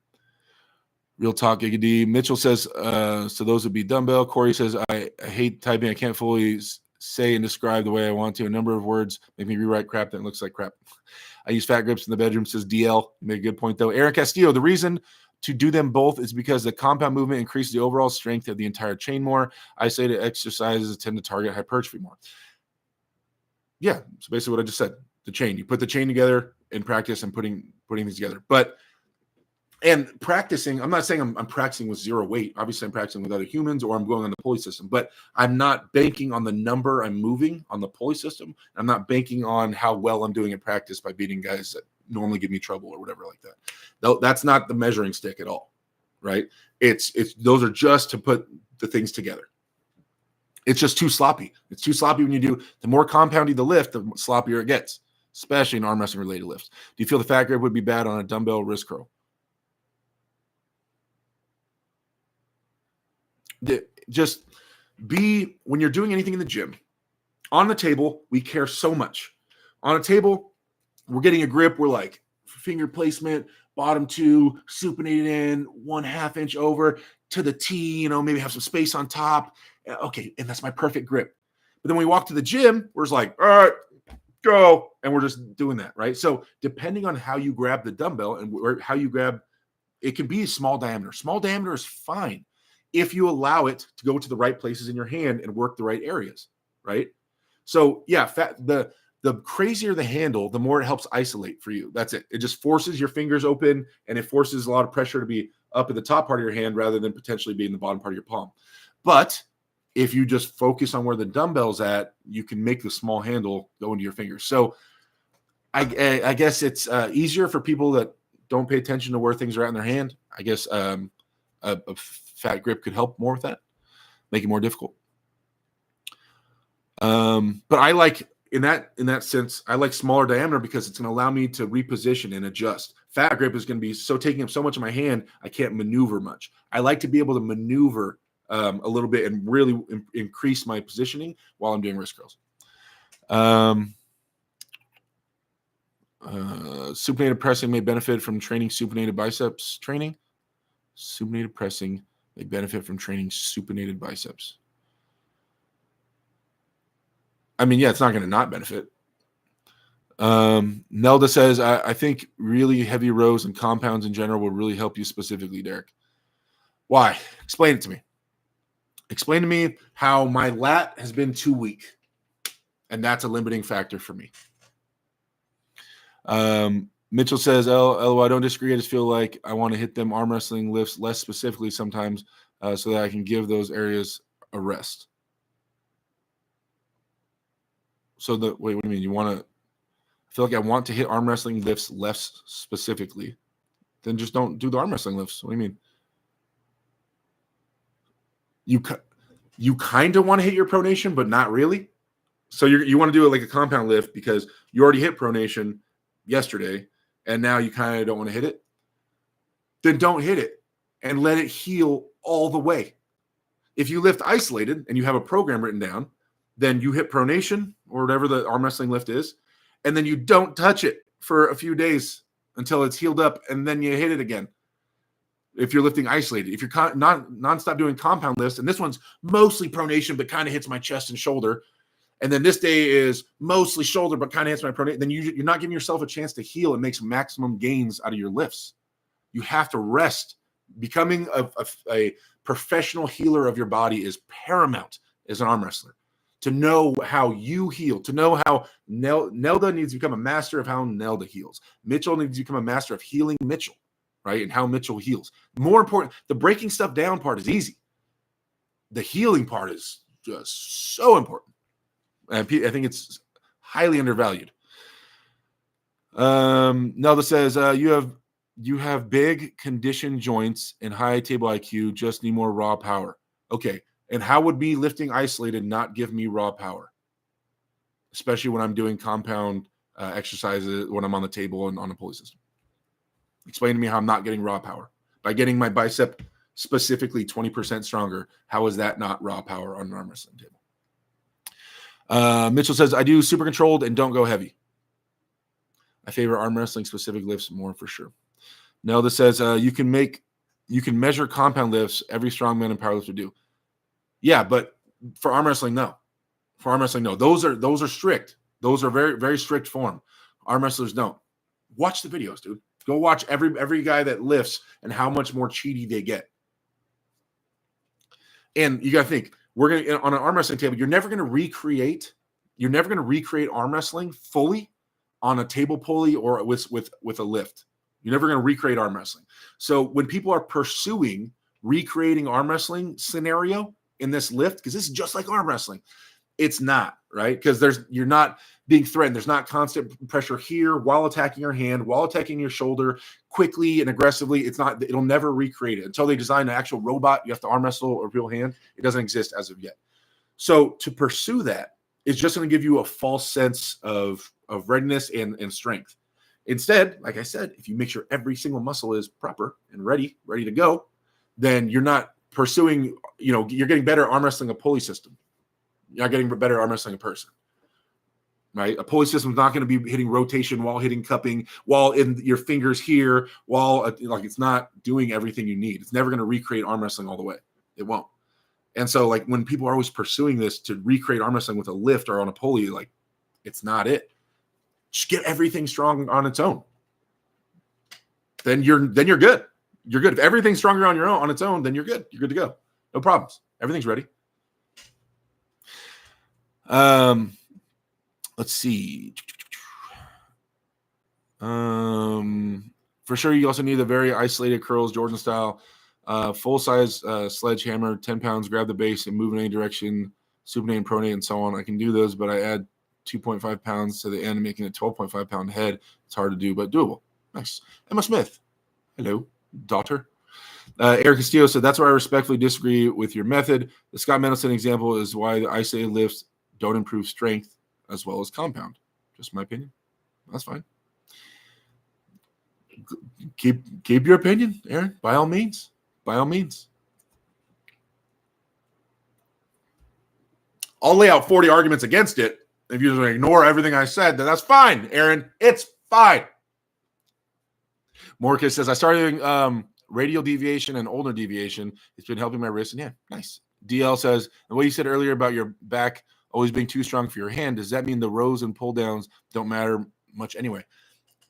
Real talk, Giga Mitchell says, so those would be dumbbell. Corey says, I hate typing. I can't fully say and describe the way I want to. A number of words make me rewrite crap that looks like crap. I use fat grips in the bedroom, says DL. You made a good point, though. Aaron Castillo, the reason to do them both is because the compound movement increases the overall strength of the entire chain more. Isolated exercises tend to target hypertrophy more. Yeah, so basically what I just said. The chain. You put the chain together in practice and putting these together. And practicing, I'm not saying I'm practicing with zero weight. Obviously, I'm practicing with other humans or I'm going on the pulley system, but I'm not banking on the number I'm moving on the pulley system. I'm not banking on how well I'm doing in practice by beating guys that normally give me trouble or whatever like that. No, that's not the measuring stick at all, right? It's those are just to put the things together. It's just too sloppy. It's too sloppy when you do, the more compounded the lift, the sloppier it gets, especially in arm wrestling related lifts. Do you feel the fat grip would be bad on a dumbbell wrist curl? Just be, when you're doing anything in the gym, on the table, we care so much. On a table, we're getting a grip. We're like finger placement, bottom two, supinated in, 1/2 inch over to the T, maybe have some space on top. Okay, and that's my perfect grip. But then we walk to the gym, we're just like, all right, go. And we're just doing that, right? So depending on how you grab the dumbbell and how you grab, it can be a small diameter. Small diameter is fine if you allow it to go to the right places in your hand and work the right areas, right? So yeah, the crazier the handle, the more it helps isolate for you. That's it. It just forces your fingers open and it forces a lot of pressure to be up at the top part of your hand rather than potentially being the bottom part of your palm. But if you just focus on where the dumbbell's at, you can make the small handle go into your fingers. So I guess it's easier for people that don't pay attention to where things are at in their hand. I guess a fat grip could help more with that, make it more difficult. But I like in that sense, I like smaller diameter because it's going to allow me to reposition and adjust. Fat grip is going to be taking up so much of my hand, I can't maneuver much. I like to be able to maneuver a little bit and really increase my positioning while I'm doing wrist curls. Supinated pressing may benefit from training supinated biceps training. Supinated pressing may benefit from training supinated biceps. I mean, yeah, it's not going to not benefit. Nelda says, I think really heavy rows and compounds in general will really help you specifically, Derek. Why? Explain it to me. Explain to me how my lat has been too weak, and that's a limiting factor for me. Mitchell says, I don't disagree. I just feel like I want to hit them arm wrestling lifts less specifically sometimes so that I can give those areas a rest. So wait, what do you mean? You want to, I feel like I want to hit arm wrestling lifts less specifically. Then just don't do the arm wrestling lifts. What do you mean? You kind of want to hit your pronation, but not really. So you want to do it like a compound lift because you already hit pronation yesterday, and now you kind of don't want to hit it. Then don't hit it and let it heal all the way. If you lift isolated and you have a program written down, then you hit pronation or whatever the arm wrestling lift is, and then you don't touch it for a few days until it's healed up, and then you hit it again. If you're lifting isolated, if you're non-stop doing compound lifts, and this one's mostly pronation, but kind of hits my chest and shoulder, and then this day is mostly shoulder, but kind of hits my pronation, then you're not giving yourself a chance to heal and make maximum gains out of your lifts. You have to rest. Becoming a professional healer of your body is paramount as an arm wrestler. To know how you heal, to know how Nelda needs to become a master of how Nelda heals. Mitchell needs to become a master of healing Mitchell, right? And how Mitchell heals. More important, the breaking stuff down part is easy. The healing part is just so important. And I think it's highly undervalued. Nelda says, you have big conditioned joints and high table IQ, just need more raw power. Okay. And how would me lifting isolated not give me raw power? Especially when I'm doing compound exercises, when I'm on the table and on a pulley system. Explain to me how I'm not getting raw power. By getting my bicep specifically 20% stronger, how is that not raw power on an arm wrestling table? Mitchell says, I do super controlled and don't go heavy. I favor arm wrestling specific lifts more for sure. Nelda says, you can measure compound lifts, every strongman and powerlifter do. Yeah, but for arm wrestling, no. For arm wrestling, no. Those are strict. Those are very, very strict form. Arm wrestlers don't. Watch the videos, dude. Go watch every guy that lifts and how much more cheaty they get. And you got to think, we're going to, on an arm wrestling table, you're never going to recreate arm wrestling fully on a table pulley or with a lift. You're never going to recreate arm wrestling. So when people are pursuing recreating arm wrestling scenario in this lift, because this is just like arm wrestling, it's not, right? Because you're not being threatened. There's not constant pressure here while attacking your hand, while attacking your shoulder quickly and aggressively. It'll never recreate it until they design an actual robot. You have to arm wrestle a real hand. It doesn't exist as of yet. So to pursue that is just going to give you a false sense of readiness and strength. Instead, like I said, if you make sure every single muscle is proper and ready to go, then you're not pursuing, you're getting better arm wrestling a pulley system. You're not getting better arm wrestling a person, right? A pulley system is not going to be hitting rotation while hitting cupping, while in your fingers here, while it's not doing everything you need. It's never going to recreate arm wrestling all the way. It won't. And so like when people are always pursuing this to recreate arm wrestling with a lift or on a pulley, like it's not it. Just get everything strong on its own. Then you're good. You're good. If everything's stronger on its own, then you're good. You're good to go. No problems. Everything's ready. Let's see. For sure, you also need the very isolated curls, Jordan style, full size sledgehammer, 10 pounds, grab the base and move in any direction, supinate and pronate and so on. I can do those, but I add 2.5 pounds to the end, making a 12.5 pound head. It's hard to do, but doable. Nice. Emma Smith. Hello, daughter. Eric Castillo said, that's why I respectfully disagree with your method. The Scott Mendelson example is why the isolated lifts don't improve strength as well as compound. Just my opinion. That's fine. Keep your opinion, Aaron, by all means. By all means. I'll lay out 40 arguments against it. If you just ignore everything I said, then that's fine, Aaron. It's fine. Morcus says, I started doing radial deviation and ulnar deviation. It's been helping my wrist. And yeah, nice. DL says, and what you said earlier about your back always being too strong for your hand, does that mean the rows and pull downs don't matter much anyway?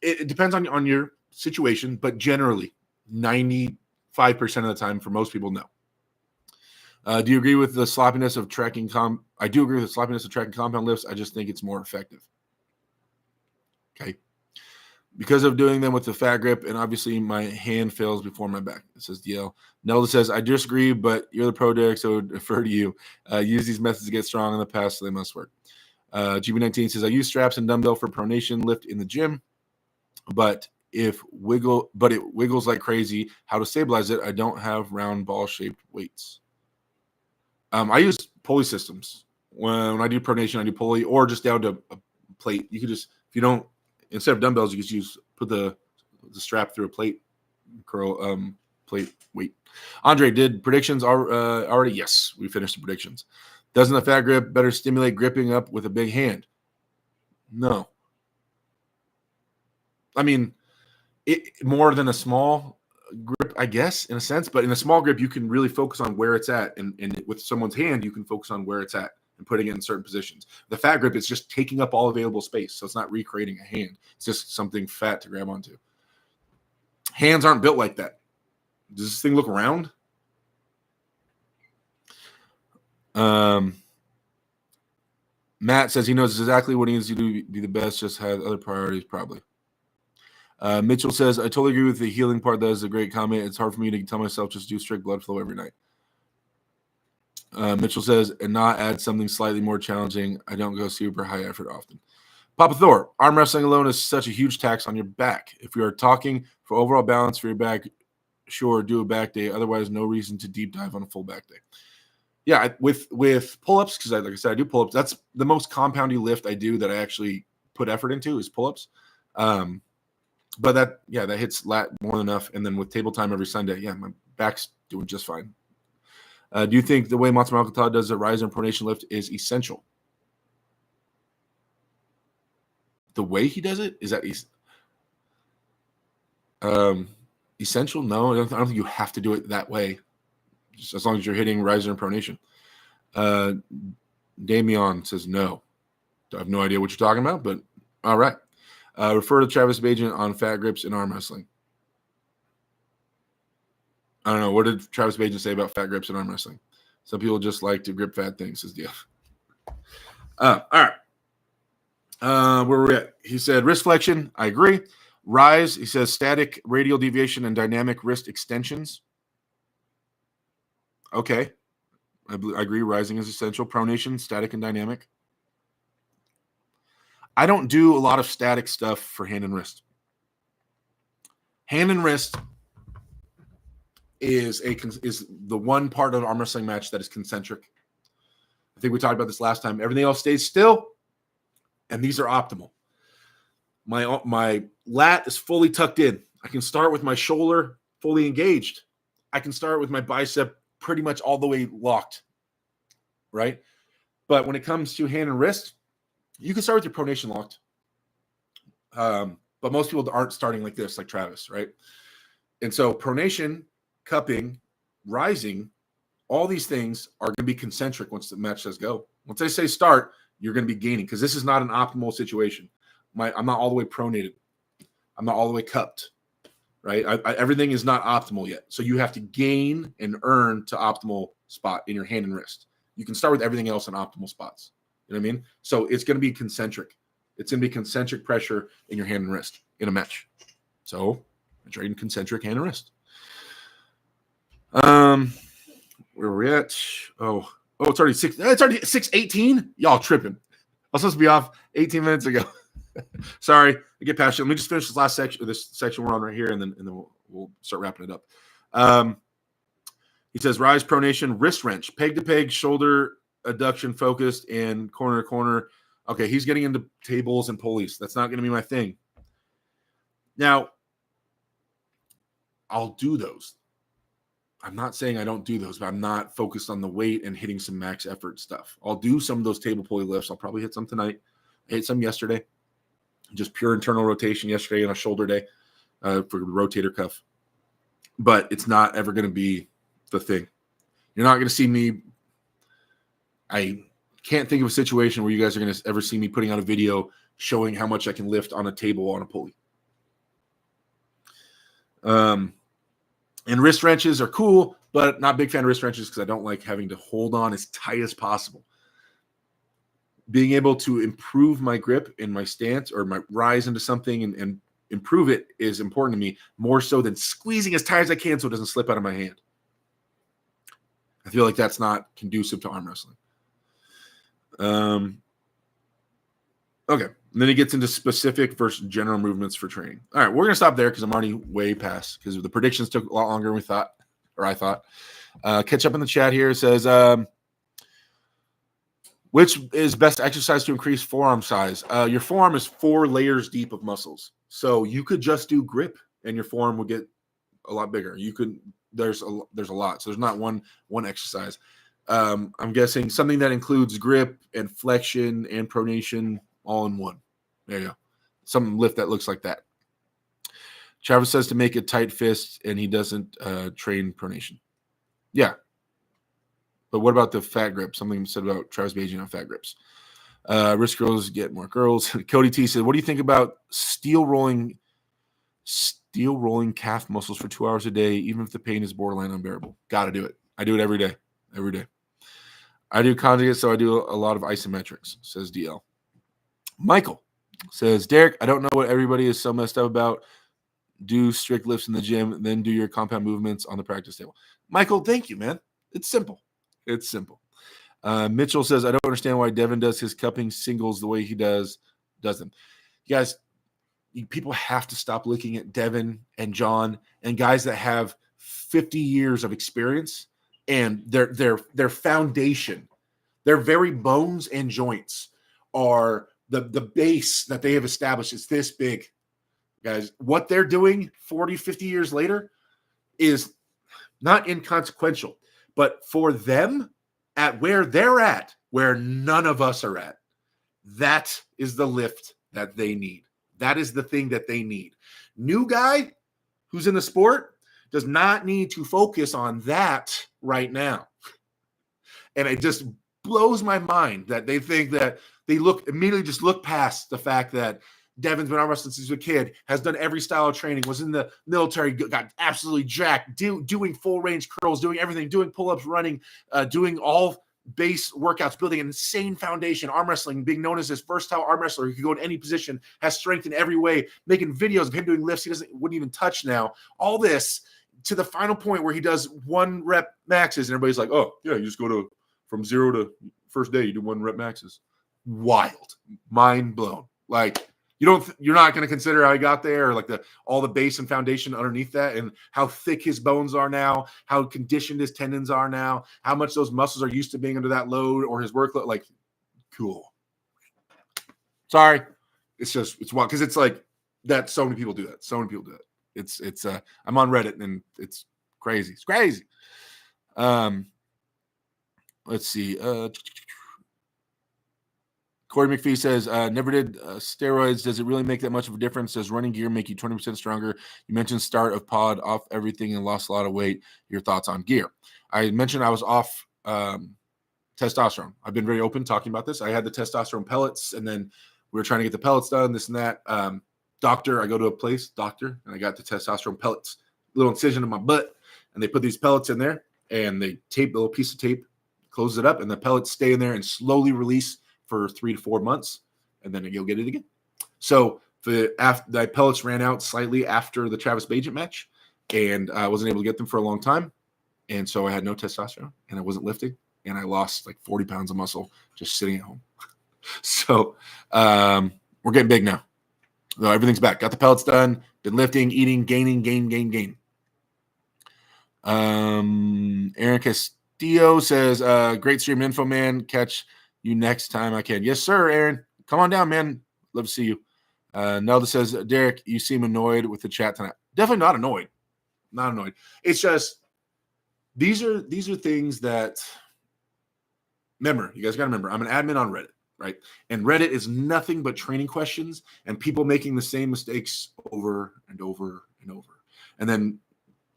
It depends on your situation, but generally 95% of the time for most people, no. Do you agree with the sloppiness of tracking I do agree with the sloppiness of tracking compound lifts. I just think it's more effective. Okay. Because of doing them with the fat grip, and obviously my hand fails before my back. It says DL. Nelda says, I disagree, but you're the pro, Derek, so I would defer to you. Use these methods to get strong in the past, so they must work. GB19 says, I use straps and dumbbell for pronation lift in the gym, but it wiggles like crazy. How to stabilize it? I don't have round ball-shaped weights. I use pulley systems. When I do pronation, I do pulley or just down to a plate. You could just, if you don't, instead of dumbbells, you just put the strap through a plate, plate weight. Andre, did predictions already? Yes, we finished the predictions. Doesn't the fat grip better stimulate gripping up with a big hand? No. I mean, more than a small grip, I guess, in a sense. But in a small grip, you can really focus on where it's at, and with someone's hand, you can focus on where it's at and putting it in certain positions. The fat grip is just taking up all available space, so it's not recreating a hand. It's just something fat to grab onto. Hands aren't built like that. Does this thing look round? Matt says he knows exactly what he needs to do to be the best, just has other priorities probably. Mitchell says, I totally agree with the healing part. That is a great comment. It's hard for me to tell myself just do strict blood flow every night. Mitchell says, and not add something slightly more challenging. I don't go super high effort often. Papa Thor, arm wrestling alone is such a huge tax on your back. If we are talking for overall balance for your back, sure, do a back day. Otherwise, no reason to deep dive on a full back day. Yeah, with pull-ups, because like I said, I do pull-ups. That's the most compounding lift I do that I actually put effort into is pull-ups. But that hits lat more than enough. And then with table time every Sunday, yeah, my back's doing just fine. Do you think the way Matsumura Okata does the rise and pronation lift is essential? The way he does it, is that essential? No, I don't think you have to do it that way. Just as long as you're hitting riser and pronation. Damian says no. I have no idea what you're talking about, but all right. Refer to Travis Bajan on fat grips in arm wrestling. I don't know. What did Travis Bajan say about fat grips in arm wrestling? Some people just like to grip fat things, says DF. All right. Where were we at? He said wrist flexion. I agree. Rise. He says static radial deviation and dynamic wrist extensions. Okay. I agree. Rising is essential. Pronation, static and dynamic. I don't do a lot of static stuff for hand and wrist. Hand and wrist is the one part of an arm wrestling match that is concentric. I think we talked about this last time. Everything else stays still, and these are optimal. My lat is fully tucked in. I can start with my shoulder fully engaged. I can start with my bicep pretty much all the way locked, right? But when it comes to hand and wrist, you can start with your pronation locked. But most people aren't starting like this, like Travis, right? And so pronation, cupping, rising, all these things are going to be concentric once the match says go. Once I say start, you're going to be gaining because this is not an optimal situation. I'm not all the way pronated. I'm not all the way cupped, right? Everything is not optimal yet. So you have to gain and earn to optimal spot in your hand and wrist. You can start with everything else in optimal spots. You know what I mean? So it's going to be concentric. It's going to be concentric pressure in your hand and wrist in a match. So I trade in concentric hand and wrist. Where are we at? Oh, it's already 6:18. Y'all tripping. I was supposed to be off 18 minutes ago. Sorry, I get past you. Let me just finish this last section. This section we're on right here, and then we'll start wrapping it up. He says rise, pronation, wrist wrench, peg to peg, shoulder adduction focused, and corner to corner. Okay, he's getting into tables and pulleys. That's not going to be my thing. Now, I'll do those. I'm not saying I don't do those, but I'm not focused on the weight and hitting some max effort stuff. I'll do some of those table pulley lifts. I'll probably hit some tonight. I hit some yesterday. Just pure internal rotation yesterday on a shoulder day for the rotator cuff. But it's not ever going to be the thing. You're not going to see me. I can't think of a situation where you guys are going to ever see me putting out a video showing how much I can lift on a table on a pulley. And wrist wrenches are cool, but not big fan of wrist wrenches because I don't like having to hold on as tight as possible. Being able to improve my grip and my stance or my rise into something and improve it is important to me more so than squeezing as tight as I can so it doesn't slip out of my hand. I feel like that's not conducive to arm wrestling. Okay. And then he gets into specific versus general movements for training. All right, we're going to stop there because I'm already way past because the predictions took a lot longer than we thought, or I thought. Catch up in the chat here. It says, which is best exercise to increase forearm size? Your forearm is 4 layers deep of muscles. So you could just do grip and your forearm will get a lot bigger. You could, there's a lot. So there's not one exercise. I'm guessing something that includes grip and flexion and pronation all in one. There you go. Some lift that looks like that. Travis says to make a tight fist, and he doesn't train pronation. Yeah. But what about the fat grip? Something said about Travis Bagent on fat grips. Risk girls get more girls. Cody T said, what do you think about steel rolling calf muscles for 2 hours a day, even if the pain is borderline unbearable? Got to do it. I do it every day. Every day. I do conjugates, so I do a lot of isometrics, says DL. Michael says, Derek, I don't know what everybody is so messed up about. Do strict lifts in the gym, then do your compound movements on the practice table. Michael, thank you, man. It's simple. It's simple. Mitchell says, I don't understand why Devin does his cupping singles the way he does them. You guys, people have to stop looking at Devin and John and guys that have 50 years of experience and their foundation, their very bones and joints are the base that they have established is this big. Guys, what they're doing 40, 50 years later is not inconsequential, but for them at where they're at, where none of us are at, that is the lift that they need. That is the thing that they need. New guy who's in the sport does not need to focus on that right now. And it just blows my mind that they think that they immediately look past the fact that Devin's been arm wrestling since he was a kid, has done every style of training, was in the military, got absolutely jacked, doing full range curls, doing everything, doing pull-ups, running, doing all base workouts, building an insane foundation, arm wrestling, being known as this versatile arm wrestler who can go in any position, has strength in every way, making videos of him doing lifts he wouldn't even touch now. All this to the final point where he does 1 rep maxes, and everybody's like, oh, yeah, you just go from 0 to first day, you do 1 rep maxes. Wild. Mind blown. Like, you're not going to consider how he got there, or like all the base and foundation underneath that, and how thick his bones are now, how conditioned his tendons are now, how much those muscles are used to being under that load or his workload. Like, cool. Sorry, it's wild because it's like that. So many people do that. So many people do it. It's I'm on Reddit and it's crazy. It's crazy. Let's see. Corey McPhee says, never did steroids. Does it really make that much of a difference? Does running gear make you 20% stronger? You mentioned start of pod, off everything, and lost a lot of weight. Your thoughts on gear? I mentioned I was off testosterone. I've been very open talking about this. I had the testosterone pellets, and then we were trying to get the pellets done, this and that. I go to a place, and I got the testosterone pellets, little incision in my butt, and they put these pellets in there, and they tape a little piece of tape, close it up, and the pellets stay in there and slowly release for 3 to 4 months, and then you'll get it again. So the pellets ran out slightly after the Travis Bagent match, and I wasn't able to get them for a long time, and so I had no testosterone, and I wasn't lifting, and I lost like 40 pounds of muscle just sitting at home. So we're getting big now. So everything's back. Got the pellets done. Been lifting, eating, gaining, gain. Aaron Castillo says, great stream info, man. Catch you next time I can. Yes, sir, Aaron. Come on down, man. Love to see you. Nelda says, Derek, you seem annoyed with the chat tonight. Definitely not annoyed. Not annoyed. It's just these are things that, remember, you guys got to remember, I'm an admin on Reddit, right? And Reddit is nothing but training questions and people making the same mistakes over and over and over. And then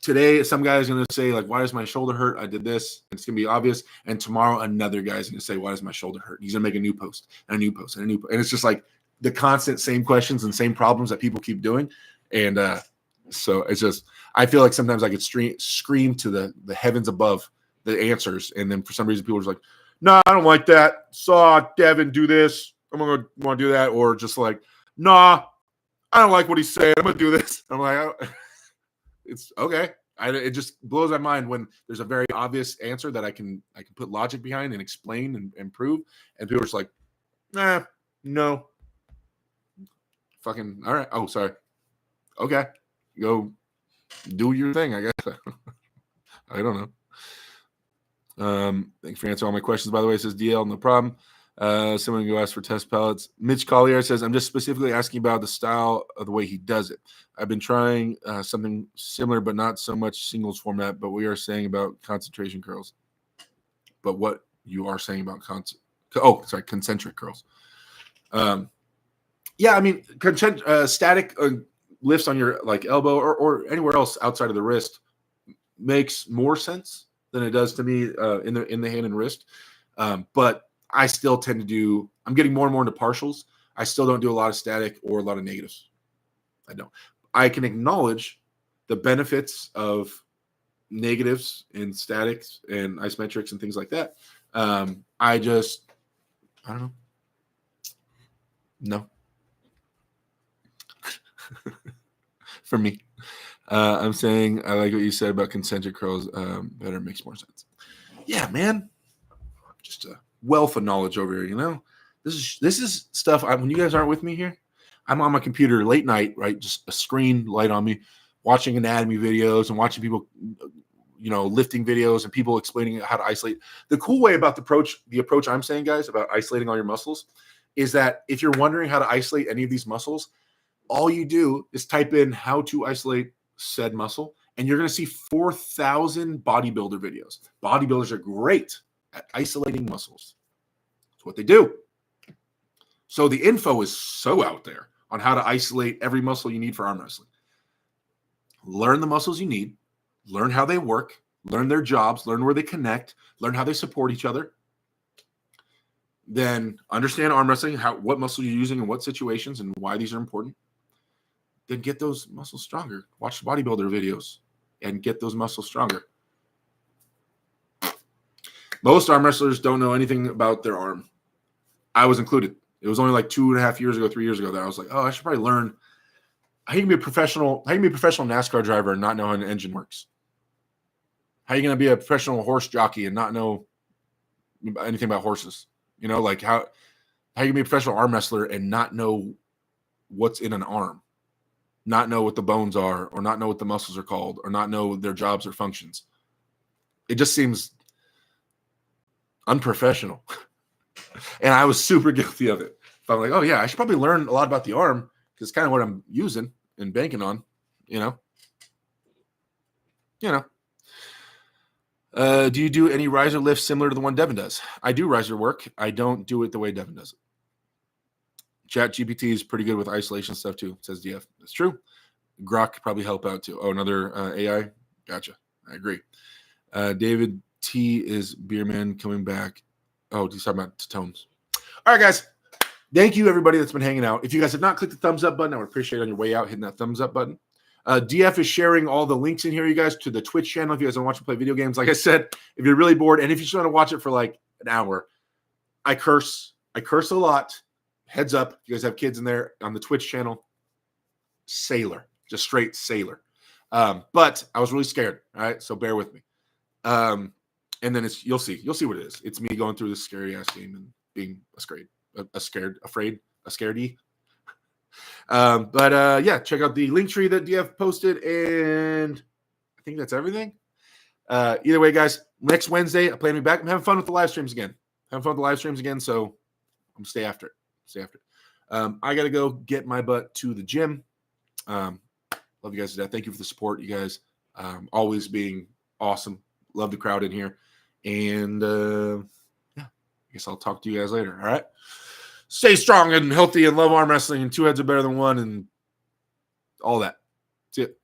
today, some guy's going to say, like, why does my shoulder hurt? I did this. And it's going to be obvious. And tomorrow, another guy's going to say, why does my shoulder hurt? He's going to make a new post and a new post and a new post. And it's just like the constant same questions and same problems that people keep doing. And so it's just, I feel like sometimes I could scream to the heavens above the answers. And then for some reason, people are just like, no, I don't like that. Saw Devin do this. I'm going to want to do that. Or just like, nah, I don't like what he's saying. I'm going to do this. I'm like, it's okay. It just blows my mind when there's a very obvious answer that I can put logic behind and explain and prove, and people are just like, nah, no, fucking all right. Oh, sorry. Okay, go do your thing. I guess. I don't know. Thanks for answering all my questions. By the way, it says DL, no problem. Someone who asked for test pellets. Mitch Collier says, I'm just specifically asking about the style of the way he does it. I've been trying something similar, but not so much singles format, but we are saying about concentration curls. But what you are saying about concentric curls. Yeah, I mean, static lifts on your like elbow or anywhere else outside of the wrist makes more sense than it does to me in the hand and wrist. But I still tend to do. I'm getting more and more into partials. I still don't do a lot of static or a lot of negatives. I don't. I can acknowledge the benefits of negatives and statics and isometrics and things like that. I don't know. No. For me. I'm saying I like what you said about concentric curls. Better makes more sense. Yeah, man. Just a wealth of knowledge over here, you know? This is stuff when you guys aren't with me here, I'm on my computer late night, right? Just a screen light on me, watching anatomy videos and watching people, lifting videos and people explaining how to isolate. The cool way about the approach I'm saying, guys, about isolating all your muscles is that if you're wondering how to isolate any of these muscles, all you do is type in how to isolate said muscle, and you're going to see 4,000 bodybuilder videos. Bodybuilders are great at isolating muscles. That's what they do. So the info is so out there on how to isolate every muscle you need for arm wrestling. Learn the muscles you need, learn how they work, learn their jobs, learn where they connect, learn how they support each other. Then understand arm wrestling, what muscle you're using in what situations and why these are important. Then get those muscles stronger. Watch the bodybuilder videos and get those muscles stronger. Most arm wrestlers don't know anything about their arm. I was included. It was only like 2.5 years ago, 3 years ago that I was like, oh, I should probably learn how you can be a professional NASCAR driver and not know how an engine works. How are you going to be a professional horse jockey and not know anything about horses? Like how you can be a professional arm wrestler and not know what's in an arm, not know what the bones are, or not know what the muscles are called, or not know their jobs or functions. It just seems unprofessional. And I was super guilty of it. So I'm like, oh yeah, I should probably learn a lot about the arm because it's kind of what I'm using and banking on, Do you do any riser lifts similar to the one Devin does? I do riser work. I don't do it the way Devin does it. ChatGPT is pretty good with isolation stuff too, says DF. That's true. Grok could probably help out too. Oh, another AI? Gotcha. I agree. David T is Beerman coming back. Oh, he's talking about tones. All right, guys. Thank you, everybody that's been hanging out. If you guys have not clicked the thumbs up button, I would appreciate it on your way out hitting that thumbs up button. DF is sharing all the links in here, you guys, to the Twitch channel if you guys want to watch and play video games. Like I said, if you're really bored and if you just want to watch it for like an hour, I curse a lot. Heads up, if you guys have kids in there on the Twitch channel, sailor, just straight sailor. But I was really scared. All right, so bear with me. And then you'll see what it is. It's me going through this scary ass game and being afraid. Yeah, check out the link tree that DF posted, and I think that's everything. Either way, guys, next Wednesday I plan to be back. I'm having fun with the live streams again. So I'm stay after it. I gotta go get my butt to the gym. Love you guys to death. Thank you for the support, you guys. Always being awesome. Love the crowd in here. And yeah, I guess I'll talk to you guys later. All right. Stay strong and healthy and love arm wrestling, and two heads are better than one and all that. That's it.